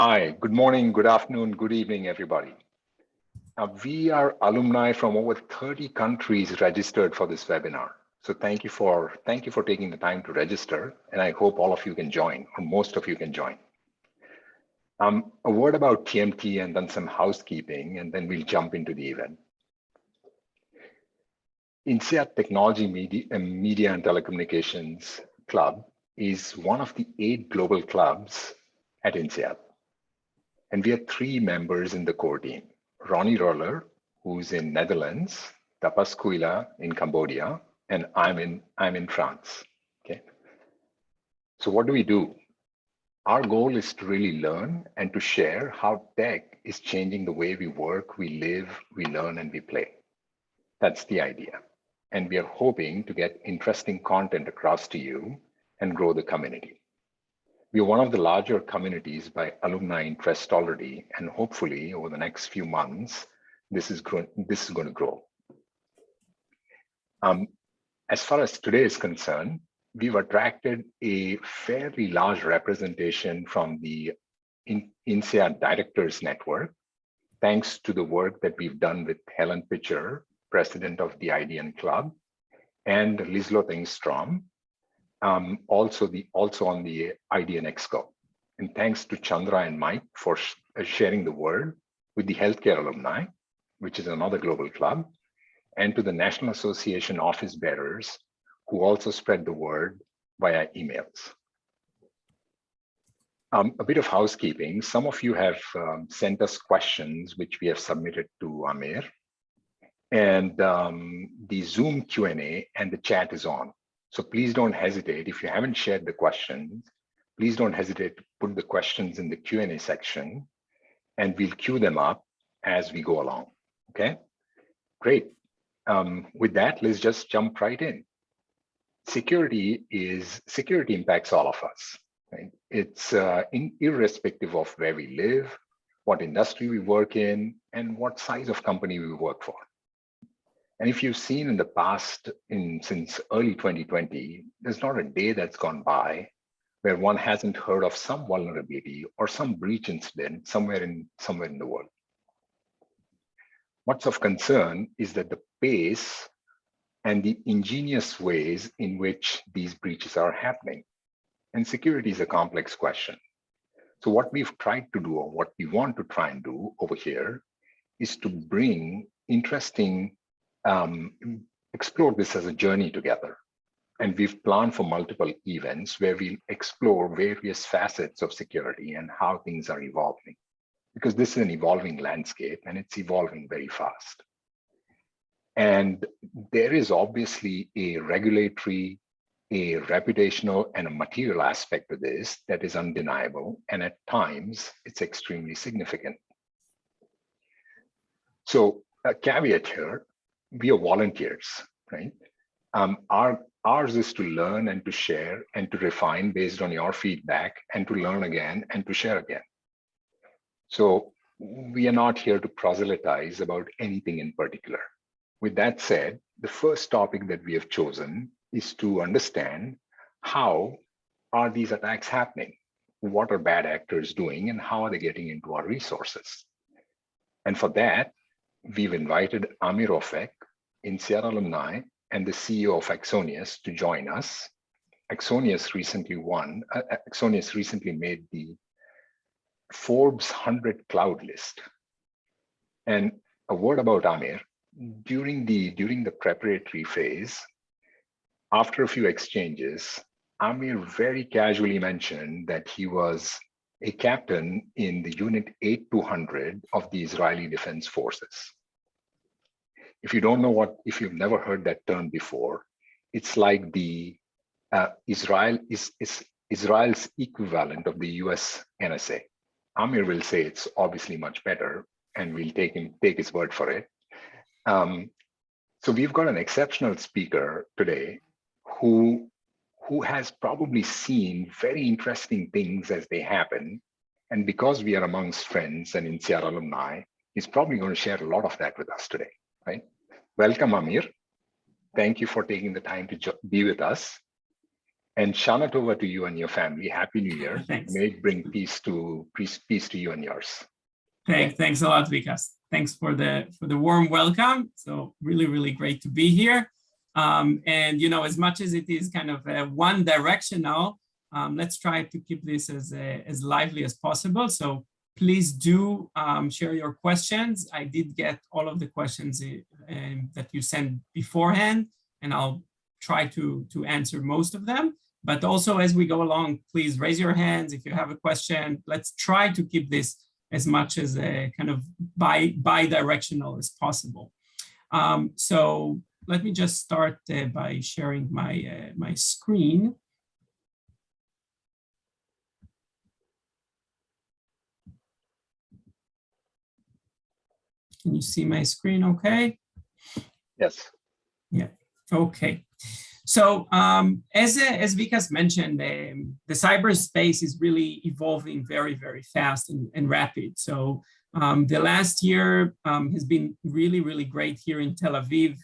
Hi, good morning, good afternoon, good evening, everybody. We are alumni from over 30 countries registered for this webinar. So thank you for taking the time to register, and I hope all of you can join, or most of you can join. A word about TMT and then some housekeeping, and then we'll jump into the event. INSEAD Technology Media and Telecommunications Club is one of the 8 global clubs at INSEAD. And we have 3 members in the core team. Ronnie Roller, who's in Netherlands, Tapas Kuila in Cambodia, and I'm in France. Okay. So what do we do? Our goal is to really learn and to share how tech is changing the way we work, we live, we learn, and we play. That's the idea. And we are hoping to get interesting content across to you and grow the community. We are one of the larger communities by alumni interest already, and hopefully over the next few months, this is going to grow. As far as today is concerned, we've attracted a fairly large representation from the INSEAD Directors Network, thanks to the work that we've done with Helen Pitcher, president of the IDN Club, and Liselott Engstrom, also on the IDN Exco. And thanks to Chandra and Mike for sharing the word with the Healthcare Alumni, which is another global club, and to the National Association office bearers who also spread the word via emails. A bit of housekeeping. Some of you have sent us questions which we have submitted to Amir. And the Zoom Q&A and the chat is on. So please don't hesitate. If you haven't shared the questions, please don't hesitate to put the questions in the Q&A section, and we'll queue them up as we go along. Okay, great. With that, let's just jump right in. Security impacts all of us. Right? It's irrespective of where we live, what industry we work in, and what size of company we work for. And if you've seen in the past, since early 2020, there's not a day that's gone by where one hasn't heard of some vulnerability or some breach incident somewhere in the world. What's of concern is that the pace and the ingenious ways in which these breaches are happening. And security is a complex question. So what we've tried to do, or what we want to try and do over here, is to bring interesting explore this as a journey together. And we've planned for multiple events where we'll explore various facets of security and how things are evolving. Because this is an evolving landscape and it's evolving very fast. And there is obviously a regulatory, a reputational, and a material aspect to this that is undeniable. And at times, it's extremely significant. So a caveat here, we are volunteers, right? Ours is to learn and to share and to refine based on your feedback and to learn again and to share again. So we are not here to proselytize about anything in particular. With that said, the first topic that we have chosen is to understand how are these attacks happening? What are bad actors doing and how are they getting into our resources? And for that, we've invited Amir Ofek, INSEAD alumni, and the CEO of Axonius to join us. Axonius recently made the Forbes 100 cloud list. And a word about Amir, during the preparatory phase, after a few exchanges, Amir very casually mentioned that he was a captain in the Unit 8200 of the Israeli Defense Forces. If you don't know if you've never heard that term before, it's like the Israel's equivalent of the US NSA. Amir will say it's obviously much better, and we'll take his word for it. So we've got an exceptional speaker today who has probably seen very interesting things as they happen. And because we are amongst friends and INSEAD alumni, he's probably going to share a lot of that with us today, right? Welcome, Amir. Thank you for taking the time to be with us. And Shana Tova to you and your family. Happy New Year. Thanks. May it bring peace to you and yours. Thanks a lot, Vikas. Thanks for the warm welcome. So really great to be here. And as much as it is kind of one directional, let's try to keep this as lively as possible. So please do share your questions. I did get all of the questions that you sent beforehand, and I'll try to answer most of them. But also as we go along, please raise your hands if you have a question. Let's try to keep this as much as a kind of bi-directional as possible. So let me just start by sharing my screen. Can you see my screen okay? Yes. Yeah, okay. So as Vikas mentioned, the cyberspace is really evolving very fast and rapid. So the last year has been really great here in Tel Aviv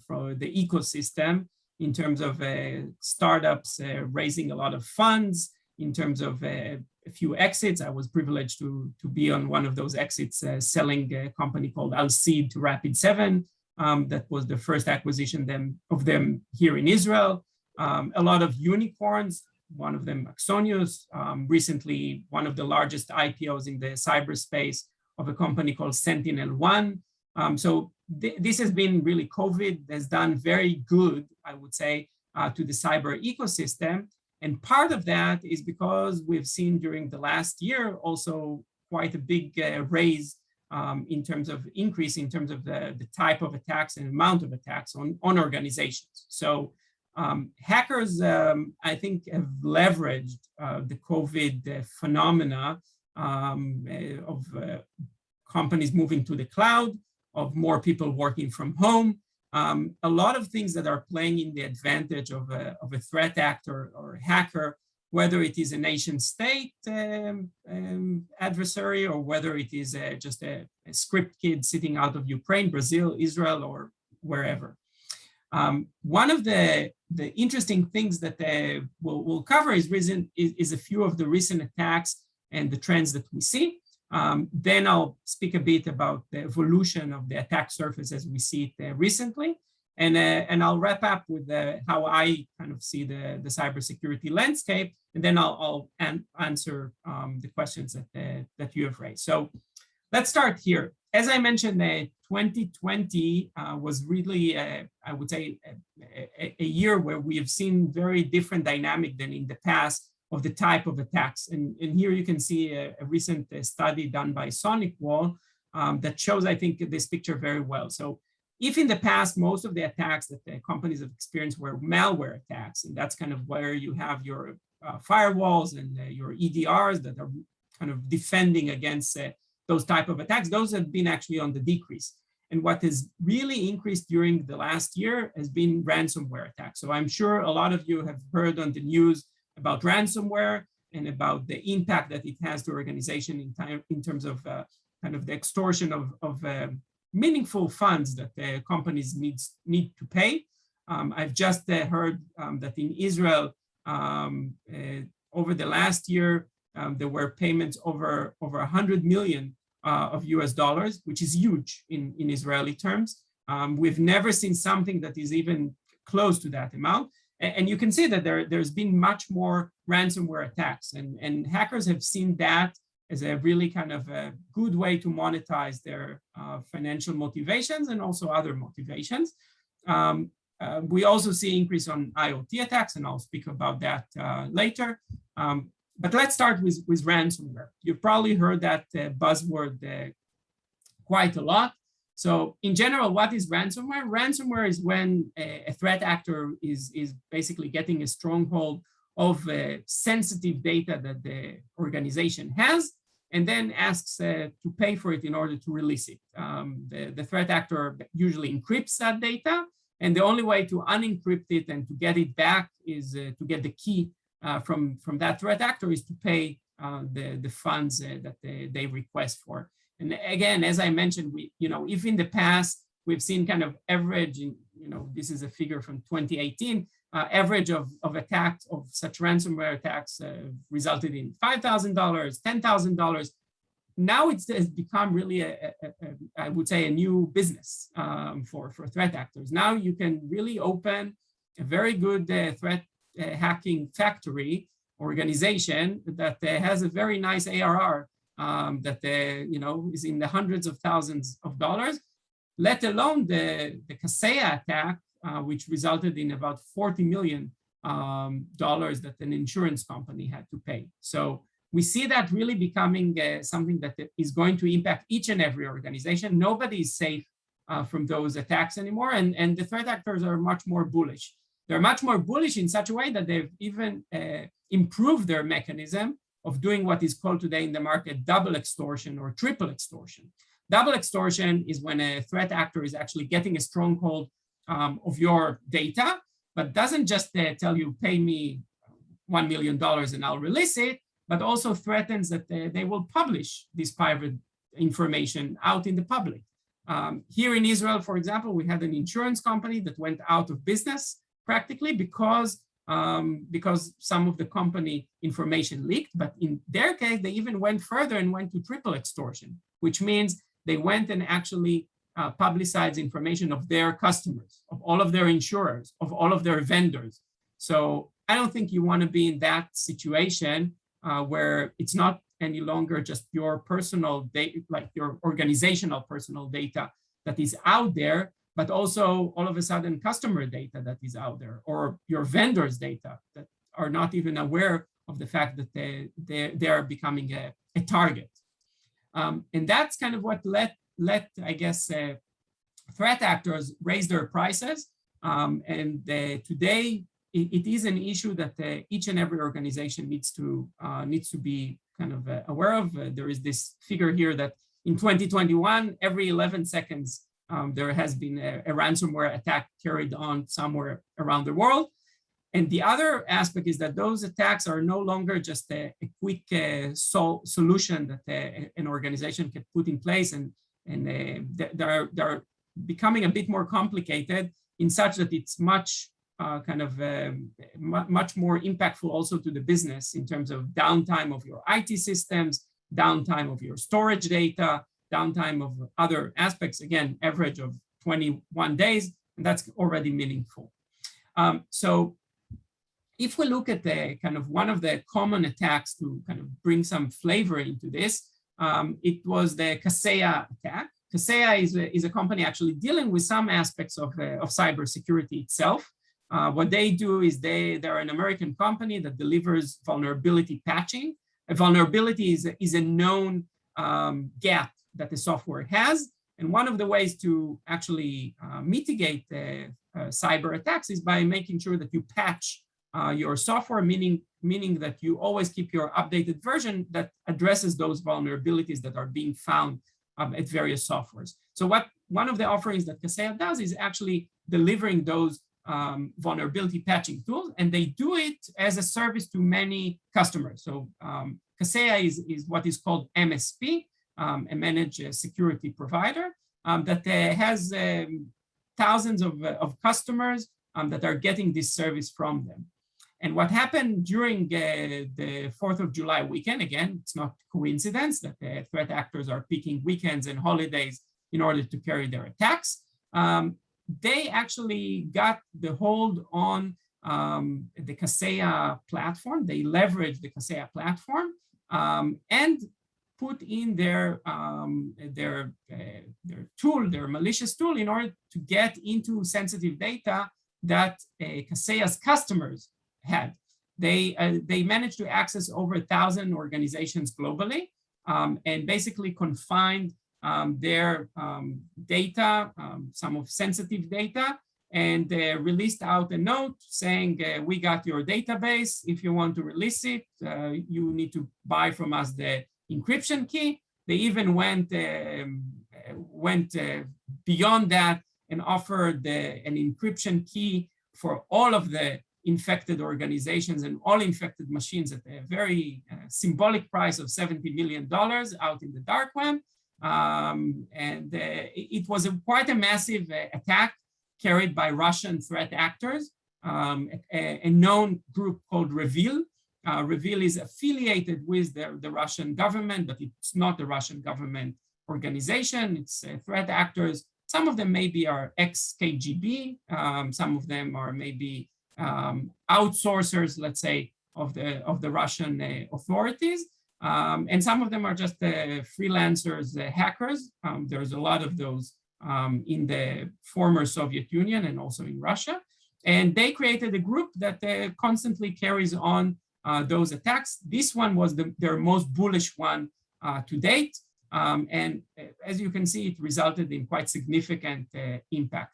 for the ecosystem in terms of startups raising a lot of funds, in terms of a few exits. I was privileged to be on one of those exits, selling a company called INSEAD to Rapid7. That was the first acquisition of them here in Israel. A lot of unicorns, one of them Axonius, recently one of the largest IPOs in the cyberspace of a company called Sentinel-1. So this has been really, COVID has done very good, I would say, to the cyber ecosystem. And part of that is because we've seen during the last year also quite a big raise in terms of increase in terms of the type of attacks and amount of attacks on organizations. So hackers, I think, have leveraged the COVID phenomena of companies moving to the cloud, of more people working from home. A lot of things that are playing in the advantage of a threat actor or hacker, whether it is a nation state adversary, or whether it is just a script kid sitting out of Ukraine, Brazil, Israel, or wherever. One of the interesting things that we'll cover is a few of the recent attacks and the trends that we see. Then I'll speak a bit about the evolution of the attack surface as we see it recently. And I'll wrap up with how I kind of see the cybersecurity landscape, and then I'll answer the questions that you have raised. So let's start here. As I mentioned, 2020 was really, I would say, a year where we have seen very different dynamic than in the past of the type of attacks. And here you can see a recent study done by SonicWall that shows, I think, this picture very well. So if in the past, most of the attacks that the companies have experienced were malware attacks, and that's kind of where you have your firewalls and your EDRs that are kind of defending against those type of attacks, those have been actually on the decrease. And what has really increased during the last year has been ransomware attacks. So I'm sure a lot of you have heard on the news about ransomware and about the impact that it has to organization in terms of kind of the extortion of meaningful funds that the companies need to pay. I've just heard that in Israel, over the last year, there were payments over 100 million of US dollars, which is huge in Israeli terms. We've never seen something that is even close to that amount. And you can see that there's been much more ransomware attacks, and hackers have seen that as a really kind of a good way to monetize their financial motivations and also other motivations. We also see increase on IoT attacks, and I'll speak about that later. But let's start with ransomware. You've probably heard that buzzword quite a lot. So in general, what is ransomware? Ransomware is when a threat actor is basically getting a stronghold of sensitive data that the organization has, and then asks to pay for it in order to release it. The threat actor usually encrypts that data, and the only way to unencrypt it and to get it back is to get the key from that threat actor is to pay the funds that they request for. And again, as I mentioned, if in the past we've seen kind of average, this is a figure from 2018, average of attacks, of such ransomware attacks resulted in $5,000, $10,000. Now it's become really, I would say, a new business for threat actors. Now you can really open a very good threat hacking factory organization that has a very nice ARR that is in the hundreds of thousands of dollars, let alone the Kaseya attack, which resulted in about $40 million that an insurance company had to pay. So we see that really becoming something that is going to impact each and every organization. Nobody is safe from those attacks anymore, and the threat actors are much more bullish. They're much more bullish in such a way that they've even improved their mechanism of doing what is called today in the market double extortion or triple extortion. Double extortion is when a threat actor is actually getting a stronghold of your data, but doesn't just tell you, pay me $1 million and I'll release it, but also threatens that they will publish this private information out in the public. Here in Israel, for example, we had an insurance company that went out of business practically because some of the company information leaked. But in their case, they even went further and went to triple extortion, which means they went and actually publicized information of their customers, of all of their insurers, of all of their vendors. So I don't think you want to be in that situation where it's not any longer just your personal data, like your organizational personal data that is out there, but also all of a sudden customer data that is out there, or your vendors' data that are not even aware of the fact that they are becoming a target. And that's kind of what let I guess, threat actors raise their prices. And today, it is an issue that each and every organization needs to be kind of aware of. There is this figure here that in 2021, every 11 seconds, there has been a ransomware attack carried on somewhere around the world. And the other aspect is that those attacks are no longer just a quick solution that an organization can put in place, and they're becoming a bit more complicated in such that it's much much more impactful also to the business in terms of downtime of your IT systems, downtime of your storage data, downtime of other aspects, again, average of 21 days, and that's already meaningful. So if we look at the kind of one of the common attacks to kind of bring some flavor into this, it was the Kaseya attack. Kaseya is a company actually dealing with some aspects of cybersecurity itself. What they do is they're an American company that delivers vulnerability patching. A vulnerability is a known gap that the software has. And one of the ways to actually mitigate cyber attacks is by making sure that you patch your software, meaning that you always keep your updated version that addresses those vulnerabilities that are being found at various softwares. So one of the offerings that Kaseya does is actually delivering those vulnerability patching tools, and they do it as a service to many customers. So Kaseya is what is called MSP, a managed security provider that has thousands of customers that are getting this service from them. And what happened during the 4th of July weekend, again, it's not coincidence that the threat actors are picking weekends and holidays in order to carry their attacks. They actually got the hold on the Kaseya platform. They leveraged the Kaseya platform and put in their tool, their malicious tool, in order to get into sensitive data that Kaseya's customers had. They managed to access over 1,000 organizations globally and basically confined their data, some of sensitive data, and released out a note saying, we got your database. If you want to release it, you need to buy from us the encryption key. They even went beyond that and offered an encryption key for all of the infected organizations and all infected machines at a very symbolic price of $70 million out in the dark web. It was quite a massive attack carried by Russian threat actors. a known group called Reveal. Reveal is affiliated with the Russian government, but it's not the Russian government organization. It's threat actors. Some of them maybe are ex-KGB. Some of them are maybe outsourcers, let's say, of the Russian authorities. And some of them are just freelancers, hackers. There's a lot of those in the former Soviet Union and also in Russia. And they created a group that constantly carries on those attacks. This one was their most bullish one to date. And as you can see, it resulted in quite significant impact.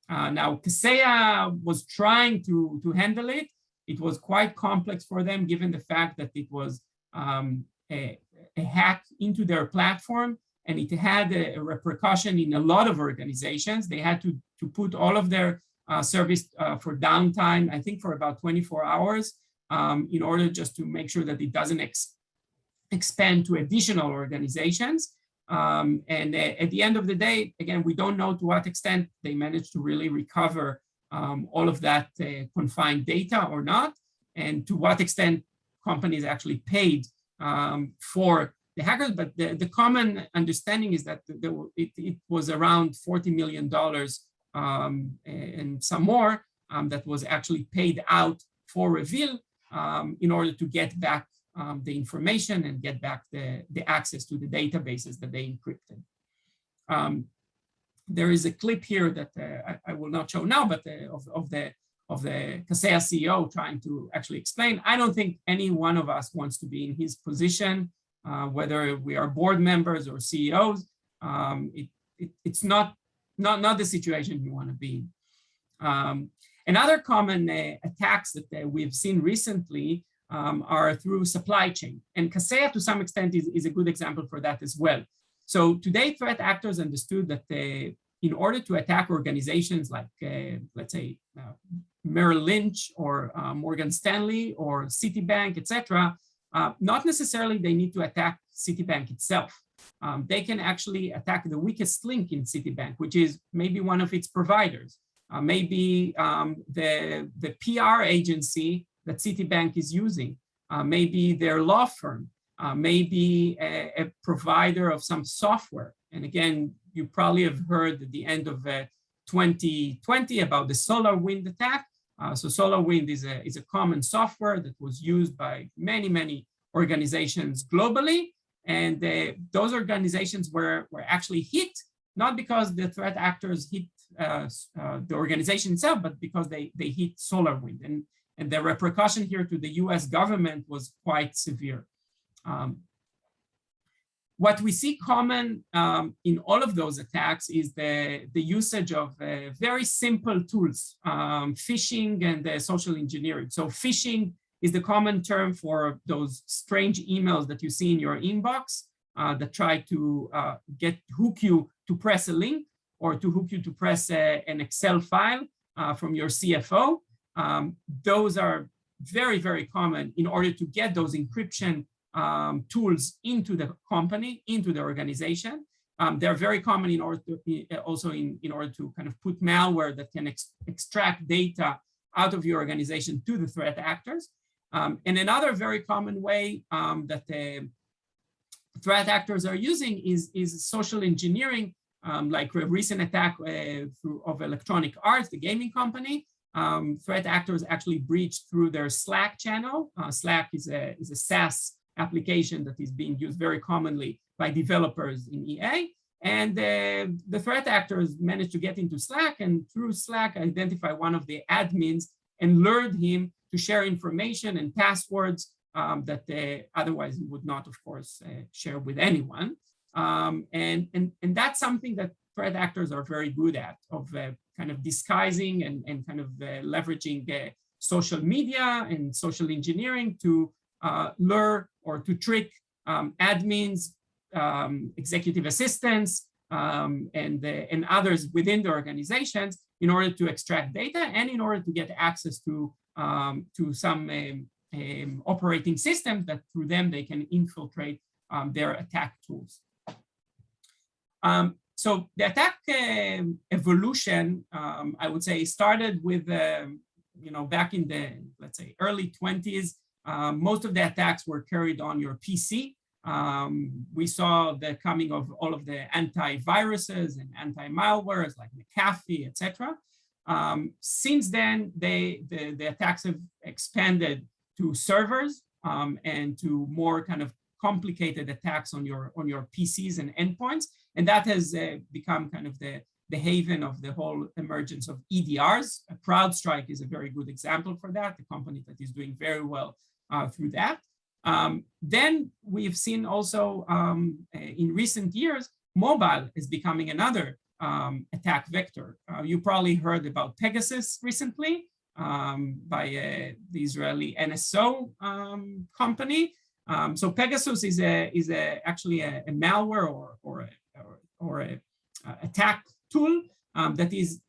Now, Kaseya was trying to handle it. It was quite complex for them, given the fact that it was a hack into their platform, and it had a repercussion in a lot of organizations. They had to put all of their service for downtime, I think for about 24 hours, in order just to make sure that it doesn't expand to additional organizations. And at the end of the day, again, we don't know to what extent they managed to really recover all of that confined data or not, and to what extent companies actually paid for the hackers. But the common understanding is that it was around $40 million and some more that was actually paid out for Reveal in order to get back the information and get back the access to the databases that they encrypted. There is a clip here that I will not show now, but of the Kaseya CEO trying to actually explain. I don't think any one of us wants to be in his position, whether we are board members or CEOs. It's not the situation you want to be in. Another common attacks that we've seen recently are through supply chain. And Kaseya, to some extent, is a good example for that as well. So today, threat actors understood that in order to attack organizations like, let's say, Merrill Lynch or Morgan Stanley or Citibank, etc., not necessarily they need to attack Citibank itself. They can actually attack the weakest link in Citibank, which is maybe one of its providers, maybe the PR agency that Citibank is using, maybe their law firm, maybe a provider of some software. And again, you probably have heard at the end of 2020 about the SolarWind attack. So SolarWind is a common software that was used by many organizations globally. And those organizations were actually hit, not because the threat actors hit the organization itself, but because they hit SolarWind. And the repercussion here to the US government was quite severe. What we see common in all of those attacks is the usage of very simple tools, phishing and social engineering. So phishing is the common term for those strange emails that you see in your inbox that try to hook you to press a link or to hook you to press an Excel file from your CFO. Those are very common in order to get those encryption tools into the company, into the organization. They're very common in order to also in order to kind of put malware that can extract data out of your organization to the threat actors. And another very common way that the threat actors are using is social engineering, like a recent attack of Electronic Arts, the gaming company. Threat actors actually breached through their Slack channel. Slack is a SaaS application that is being used very commonly by developers in EA. And the threat actors managed to get into Slack, and through Slack identify one of the admins and lured him to share information and passwords that otherwise he would not, of course, share with anyone. And that's something that threat actors are very good at, of kind of disguising and kind of leveraging social media and social engineering to lure or to trick admins, executive assistants, and others within the organizations in order to extract data and in order to get access to some operating systems that through them they can infiltrate their attack tools. So the attack evolution, I would say, started with back in the, let's say, early 20s, most of the attacks were carried on your PC. We saw the coming of all of the antiviruses and anti-malwares like McAfee, etc. Since then, the attacks have expanded to servers and to more kind of complicated attacks on your PCs and endpoints, and that has become kind of the haven of the whole emergence of EDRs. CrowdStrike is a very good example for that, the company that is doing very well through that. Then we've seen also in recent years, mobile is becoming another attack vector. You probably heard about Pegasus recently by the Israeli NSO company. So Pegasus is actually a malware or a attack tool that is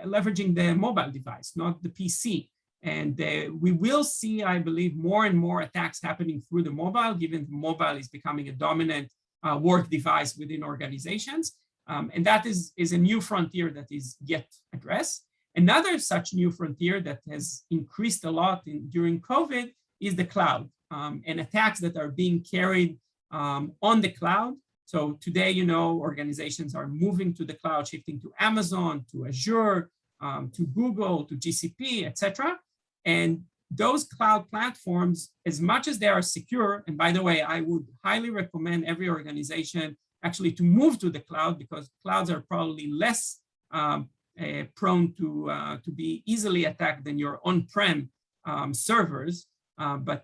leveraging the mobile device, not the PC. And we will see, I believe, more and more attacks happening through the mobile, given mobile is becoming a dominant work device within organizations. And that is a new frontier that is yet addressed. Another such new frontier that has increased a lot during COVID is the cloud and attacks that are being carried on the cloud. So today, organizations are moving to the cloud, shifting to Amazon, to Azure, to Google, to GCP, etc. And those cloud platforms, as much as they are secure, and by the way, I would highly recommend every organization actually to move to the cloud, because clouds are probably less prone to be easily attacked than your on-prem servers. But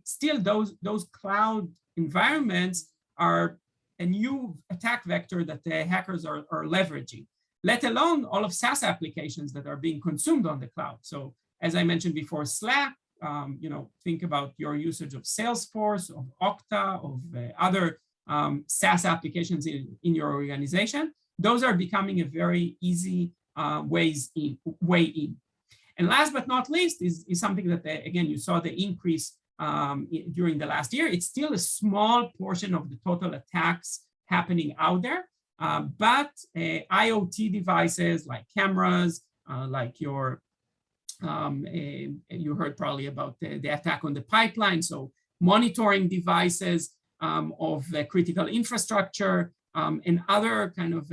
still, those cloud environments are a new attack vector that the hackers are leveraging, let alone all of SaaS applications that are being consumed on the cloud. So as I mentioned before, Slack, think about your usage of Salesforce, of Okta, of other SaaS applications in your organization. Those are becoming a very easy way in. And last but not least is something that, again, you saw the increase during the last year. It's still a small portion of the total attacks happening out there, but IoT devices like cameras, like your, you heard probably about the attack on the pipeline. So monitoring devices of critical infrastructure and other kind of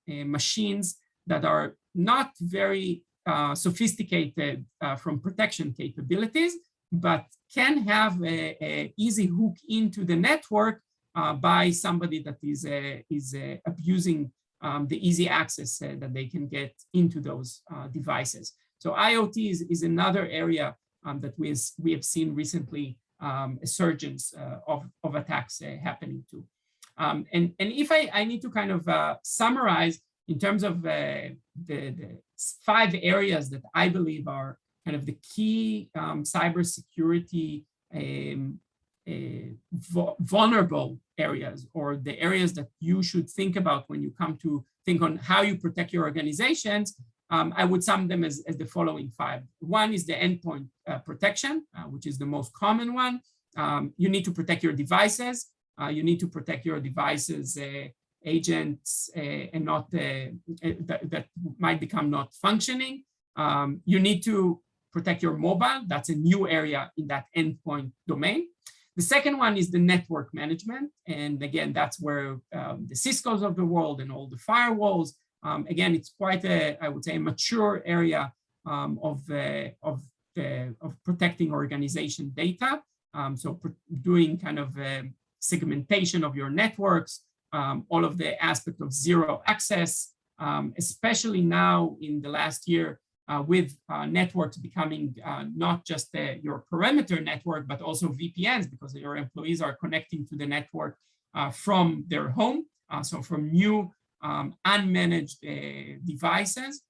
machines that are not very sophisticated from protection capabilities, but can have a easy hook into the network by somebody that is abusing the easy access that they can get into those devices. So IoT is another area that we have seen recently a surgence of attacks happening too. And if I need to kind of summarize in terms of the 5 areas that I believe are kind of the key cybersecurity vulnerable areas, or the areas that you should think about when you come to think on how you protect your organizations, I would sum them as the following 5. One is the endpoint protection, which is the most common one. You need to protect your devices. You need to protect your devices agents and not that might become not functioning. You need to protect your mobile. That's a new area in that endpoint domain. The second one is the network management. And again, that's where the Ciscos of the world and all the firewalls, again, it's quite I would say, a mature area of protecting organization data. So doing kind of segmentation of your networks, all of the aspect of zero access, especially now in the last year with networks becoming not just your perimeter network, but also VPNs, because your employees are connecting to the network from their home, so from new unmanaged devices.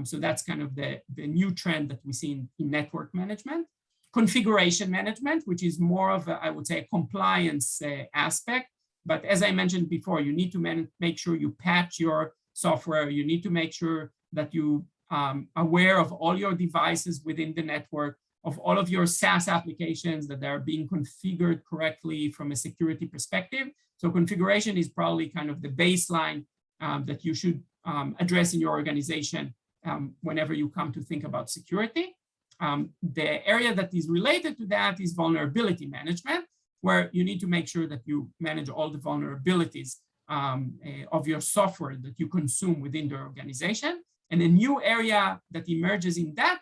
So that's kind of the new trend that we see in network management. Configuration management, which is more of a, I would say, a compliance aspect. But as I mentioned before, you need to make sure you patch your software. You need to make sure that you are aware of all your devices within the network, of all of your SaaS applications that are being configured correctly from a security perspective. So configuration is probably kind of the baseline that you should address in your organization whenever you come to think about security. The area that is related to that is vulnerability management, where you need to make sure that you manage all the vulnerabilities of your software that you consume within the organization. And a new area that emerges in that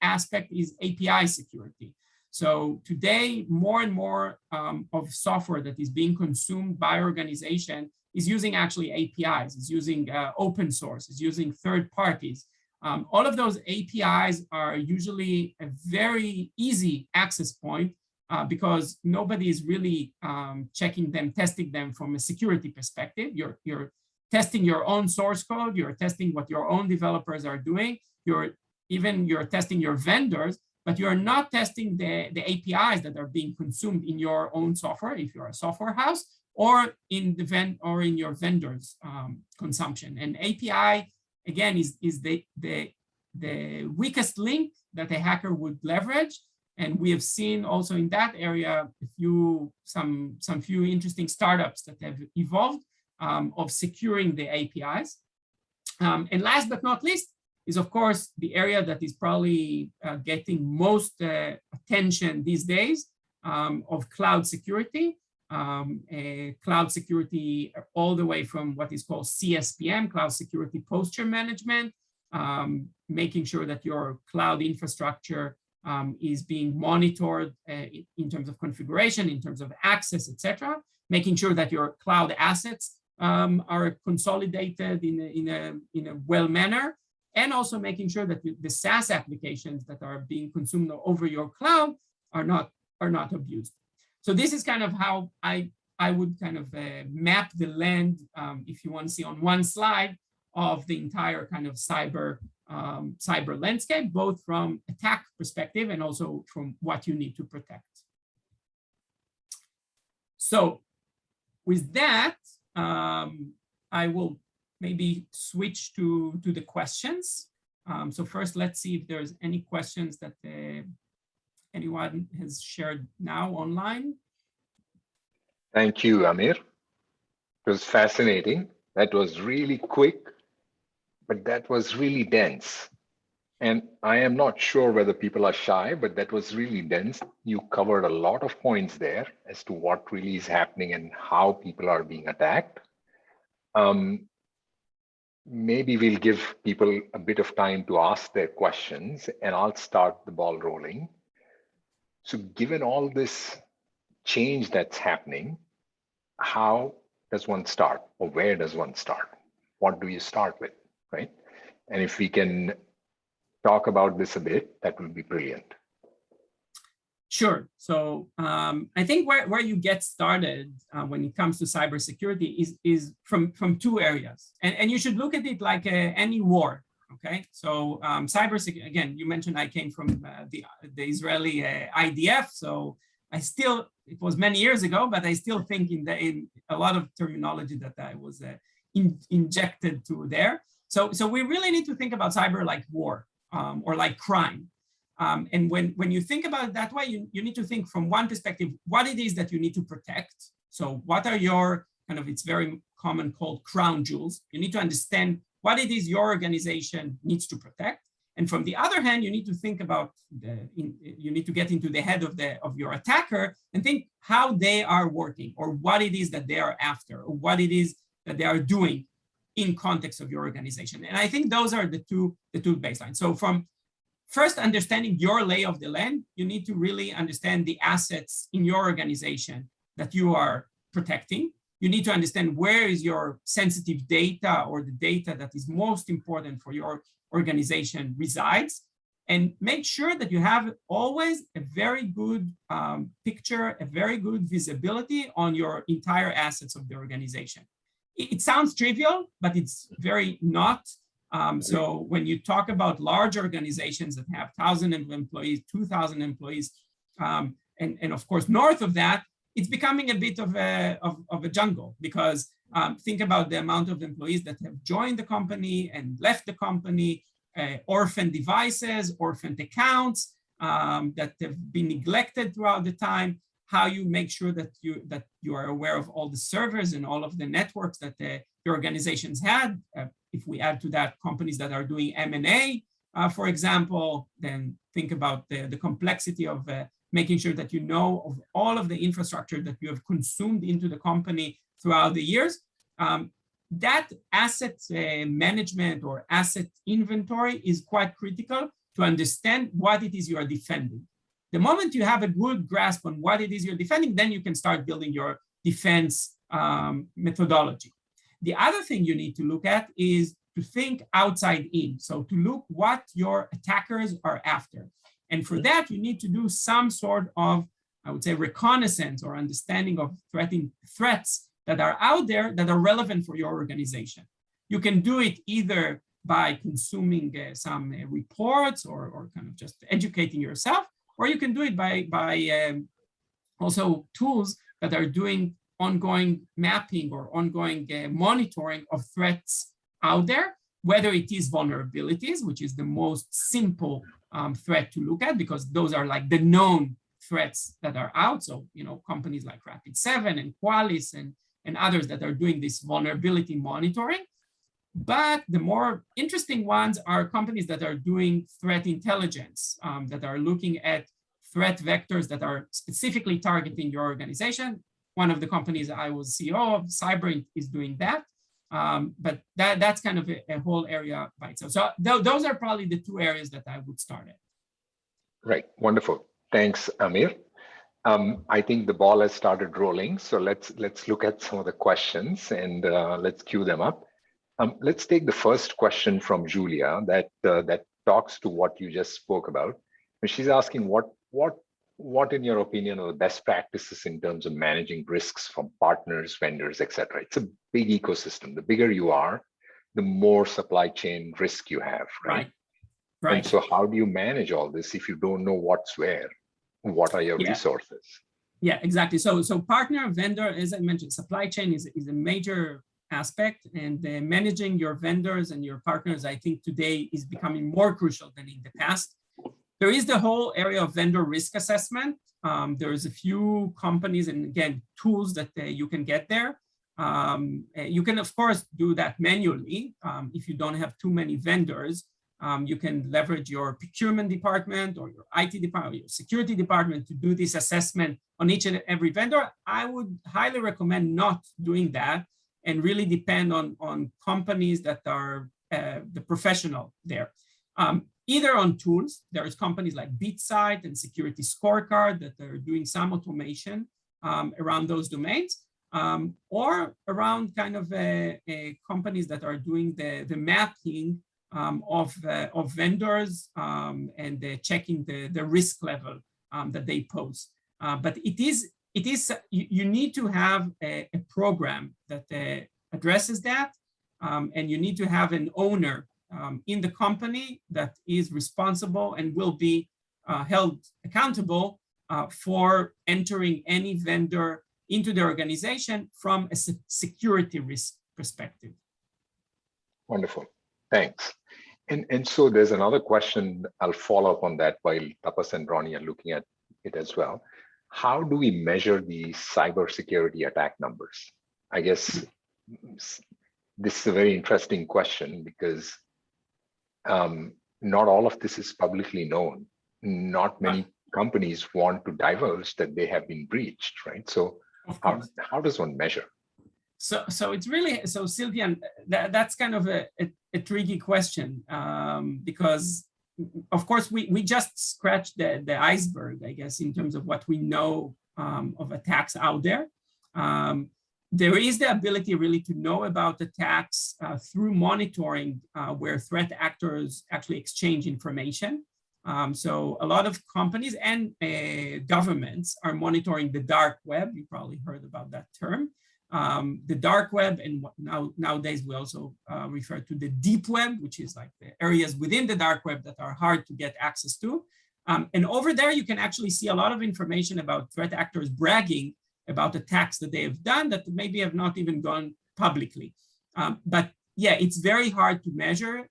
aspect is API security. So today, more and more of software that is being consumed by organization is using actually APIs, is using open source, is using third parties. All of those APIs are usually a very easy access point because nobody is really checking them, testing them from a security perspective. You're testing your own source code, you're testing what your own developers are doing, you're testing your vendors, but you're not testing the APIs that are being consumed in your own software, if you're a software house, or in your vendors' consumption. And API, again, is the weakest link that a hacker would leverage. And we have seen also in that area some few interesting startups that have evolved of securing the APIs. And last but not least is, of course, the area that is probably getting most attention these days of cloud security. Cloud security all the way from what is called CSPM, Cloud Security Posture Management, making sure that your cloud infrastructure is being monitored in terms of configuration, in terms of access, etc. Making sure that your cloud assets are consolidated in a well manner, and also making sure that the SaaS applications that are being consumed over your cloud are not abused. So this is kind of how I would kind of map the land, if you want to see on one slide, of the entire kind of cyber landscape, both from attack perspective and also from what you need to protect. So with that, I will maybe switch to the questions. So first, let's see if there's any questions that anyone has shared now online. Thank you, Amir. It was fascinating. That was really quick, but that was really dense. And I am not sure whether people are shy, but that was really dense. You covered a lot of points there as to what really is happening and how people are being attacked. Maybe we'll give people a bit of time to ask their questions, and I'll start the ball rolling. So given all this change that's happening, how does one start, or where does one start? What do you start with, right? And if we can talk about this a bit, that would be brilliant. Sure. So I think where you get started when it comes to cybersecurity is from two areas. And you should look at it like any war, okay? So cybersecurity, again, you mentioned I came from the Israeli IDF, so it was many years ago, but I still think in a lot of terminology that I was injected to there. So we really need to think about cyber like war or like crime. And when you think about it that way, you need to think from one perspective, what it is that you need to protect. So what are your kind of, it's very common called crown jewels. You need to understand what it is your organization needs to protect. And from the other hand, you need to think about, you need to get into the head of your attacker and think how they are working, or what it is that they are after, or what it is that they are doing in context of your organization. And I think those are the two baselines. So from first understanding your lay of the land, you need to really understand the assets in your organization that you are protecting. You need to understand where is your sensitive data, or the data that is most important for your organization resides, and make sure that you have always a very good picture, a very good visibility on your entire assets of the organization. It sounds trivial, but it's very not. So when you talk about large organizations that have 1,000 employees, 2,000 employees, and of course, north of that, it's becoming a bit of a jungle, because think about the amount of employees that have joined the company and left the company, orphan devices, orphan accounts that have been neglected throughout the time. How you make sure that you are aware of all the servers and all of the networks that your organizations had. If we add to that companies that are doing M&A, for example, then think about the complexity of making sure that you know of all of the infrastructure that you have consumed into the company throughout the years. That asset management or asset inventory is quite critical to understand what it is you are defending. The moment you have a good grasp on what it is you're defending, then you can start building your defense methodology. The other thing you need to look at is to think outside in. So to look what your attackers are after. And for that, you need to do some sort of, I would say, reconnaissance or understanding of threats that are out there that are relevant for your organization. You can do it either by consuming some reports or kind of just educating yourself, or you can do it by also tools that are doing ongoing mapping or ongoing monitoring of threats out there, whether it is vulnerabilities, which is the most simple threat to look at, because those are like the known threats that are out. So, companies like Rapid7 and Qualys and others that are doing this vulnerability monitoring. But the more interesting ones are companies that are doing threat intelligence, that are looking at threat vectors that are specifically targeting your organization. One of the companies I was CEO of, Cyber, is doing that. But that's kind of a whole area by itself. So those are probably the two areas that I would start at. Right, wonderful. Thanks, Amir. I think the ball has started rolling. So let's look at some of the questions and let's queue them up. Let's take the first question from Julia that talks to what you just spoke about. And she's asking what in your opinion are the best practices in terms of managing risks from partners, vendors, etc. It's a big ecosystem. The bigger you are, the more supply chain risk you have, right? Right. And so how do you manage all this if you don't know what's where? What are your resources? Yeah, exactly. So partner, vendor, as I mentioned, supply chain is a major aspect, and managing your vendors and your partners, I think today is becoming more crucial than in the past. There is the whole area of vendor risk assessment. There's a few companies and again, tools that you can get there. You can of course do that manually. If you don't have too many vendors, you can leverage your procurement department or your IT department, or your security department to do this assessment on each and every vendor. I would highly recommend not doing that and really depend on companies that are the professional there. Either on tools, there's companies like BitSight and Security Scorecard that are doing some automation around those domains, or around kind of companies that are doing the mapping of vendors and checking the risk level that they pose. But you need to have a program that addresses that, and you need to have an owner in the company that is responsible and will be held accountable for entering any vendor into the organization from a security risk perspective. Wonderful, thanks. And so there's another question, I'll follow up on that while Tapas and Ronnie are looking at it as well. How do we measure the cybersecurity attack numbers? I guess this is a very interesting question because not all of this is publicly known. Not many companies want to divulge that they have been breached, right? So how does one measure? So it's really, so Sylvian, that's kind of a tricky question because of course we just scratched the iceberg, I guess, in terms of what we know of attacks out there. There is the ability really to know about attacks through monitoring where threat actors actually exchange information. So a lot of companies and governments are monitoring the dark web. You probably heard about that term. The dark web, and nowadays we also refer to the deep web, which is like the areas within the dark web that are hard to get access to. And over there, you can actually see a lot of information about threat actors bragging about attacks that they have done that maybe have not even gone publicly. But yeah, it's very hard to measure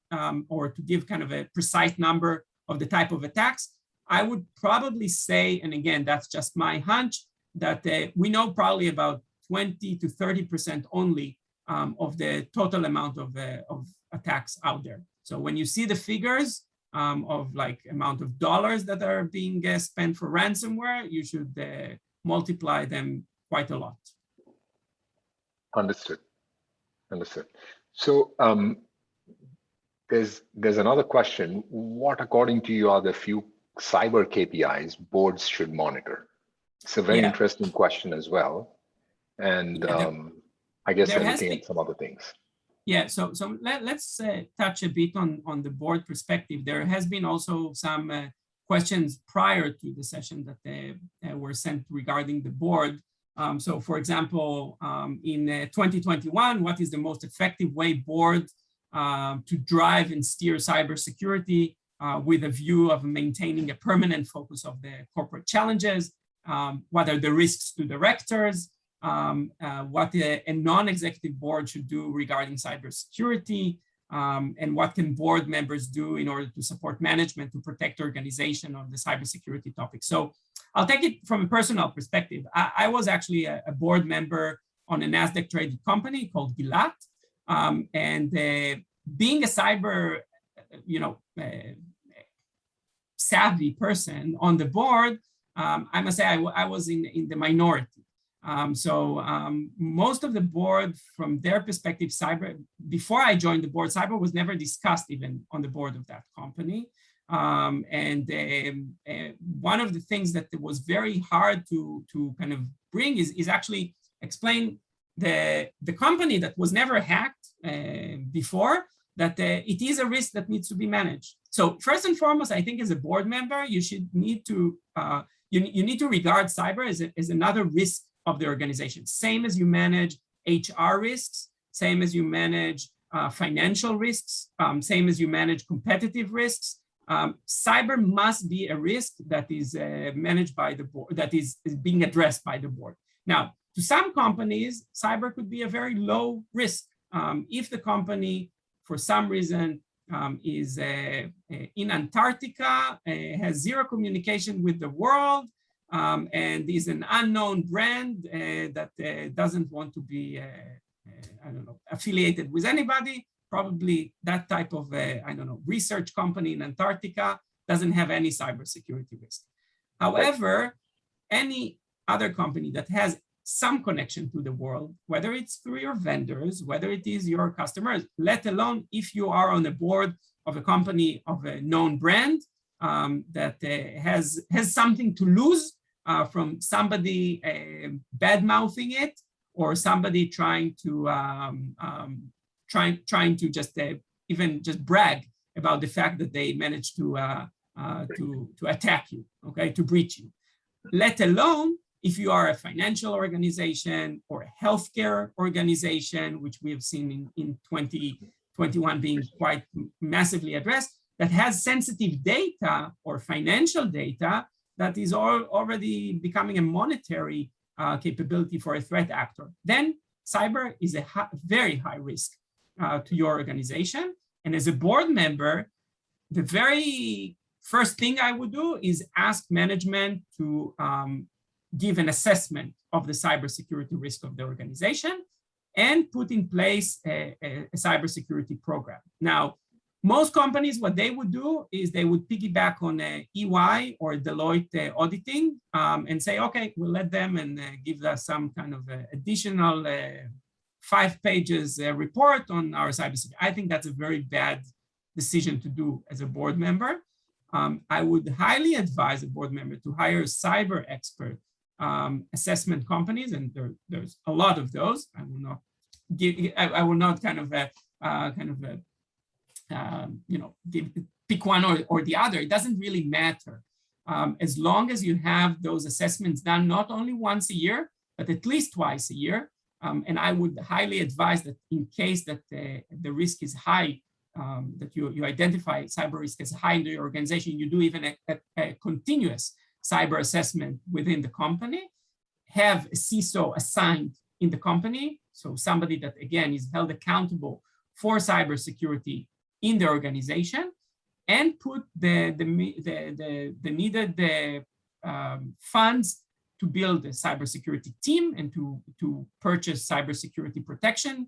or to give kind of a precise number of the type of attacks. I would probably say, and again, that's just my hunch, that we know probably about 20 to 30% only of the total amount of attacks out there. So when you see the figures, of like amount of dollars that are being spent for ransomware, you should multiply them quite a lot. Understood. Understood. So there's another question. What, according to you, are the few cyber KPIs boards should monitor? It's a very interesting question as well. And I guess they're looking at some other things. Yeah, so let's touch a bit on the board perspective. There has been also some questions prior to the session that were sent regarding the board. So for example, in 2021, what is the most effective way board to drive and steer cybersecurity with a view of maintaining a permanent focus of the corporate challenges? What are the risks to directors? What a non-executive board should do regarding cybersecurity, and what can board members do in order to support management to protect the organization on the cybersecurity topic. So I'll take it from a personal perspective. I was actually a board member on a NASDAQ traded company called Gilat, and being a cyber, savvy person on the board, I must say I was in the minority. Most of the board, from their perspective, cyber, before I joined the board, cyber was never discussed even on the board of that company. One of the things that was very hard to kind of bring is actually explain the company that was never hacked before, that it is a risk that needs to be managed. So first and foremost, I think as a board member, you should need to, you need to regard cyber as another risk of the organization. Same as you manage HR risks, same as you manage financial risks, same as you manage competitive risks. Cyber must be a risk that is managed by the board, that is being addressed by the board. Now, to some companies, cyber could be a very low risk. If the company, for some reason, is in Antarctica, has zero communication with the world, and is an unknown brand that doesn't want to be, I don't know, affiliated with anybody, probably that type of, I don't know, research company in Antarctica doesn't have any cybersecurity risk. However, any other company that has some connection to the world, whether it's through your vendors, whether it is your customers, let alone if you are on the board of a company of a known brand that has something to lose from somebody bad-mouthing it, or somebody trying to just even just brag about the fact that they managed to attack you, okay, to breach you. Let alone if you are a financial organization or a healthcare organization, which we have seen in 2021 being quite massively addressed, that has sensitive data or financial data that is already becoming a monetary capability for a threat actor. Then cyber is a very high risk to your organization. And as a board member, the very first thing I would do is ask management to give an assessment of the cybersecurity risk of the organization and put in place a cybersecurity program. Now, most companies, what they would do is they would piggyback on EY or Deloitte auditing and say, okay, we'll let them and give us some kind of additional 5 pages report on our cybersecurity. I think that's a very bad decision to do as a board member. I would highly advise a board member to hire cyber expert assessment companies, and there's a lot of those. I will not give. I will not pick one or the other. It doesn't really matter, as long as you have those assessments done not only once a year, but at least twice a year. And I would highly advise that in case that the risk is high, that you identify cyber risk as high in your organization, you do even a continuous cyber assessment within the company, have a CISO assigned in the company, so somebody that, again, is held accountable for cybersecurity in the organization, and put the needed funds to build a cybersecurity team and to purchase cybersecurity protection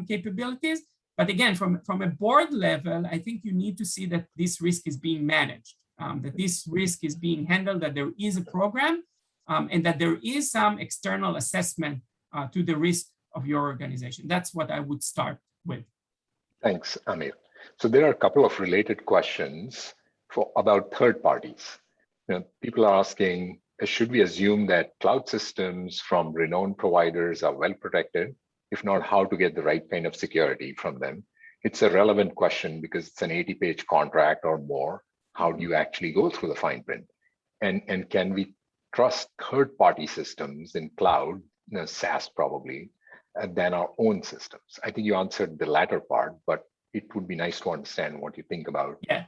capabilities. But again, from a board level, I think you need to see that this risk is being managed, that this risk is being handled, that there is a program, and that there is some external assessment to the risk of your organization. That's what I would start with. Thanks, Amir. So there are a couple of related questions about third parties. People are asking, should we assume that cloud systems from renowned providers are well protected? If not, how to get the right kind of security from them? It's a relevant question because it's an 80-page contract or more. How do you actually go through the fine print? And can we trust third-party systems in cloud, SaaS probably, than our own systems? I think you answered the latter part, but it would be nice to understand what you think about. Yeah.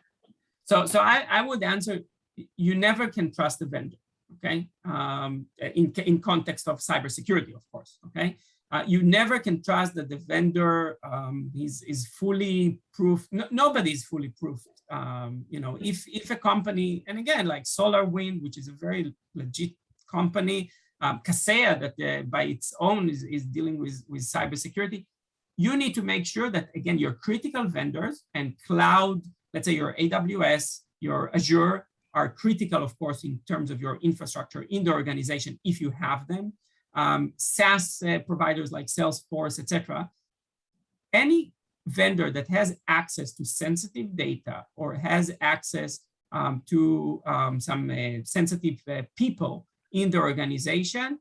So I would answer, you never can trust a vendor, okay? In context of cybersecurity, of course, okay? You never can trust that the vendor is fully proof. Nobody is fully proofed. If a company, and again, like SolarWind, which is a very legit company, Kaseya, that by its own is dealing with cybersecurity, you need to make sure that, again, your critical vendors and cloud, let's say your AWS, your Azure, are critical, of course, in terms of your infrastructure in the organization, if you have them. SaaS providers like Salesforce, etc. Any vendor that has access to sensitive data or has access to some sensitive people in the organization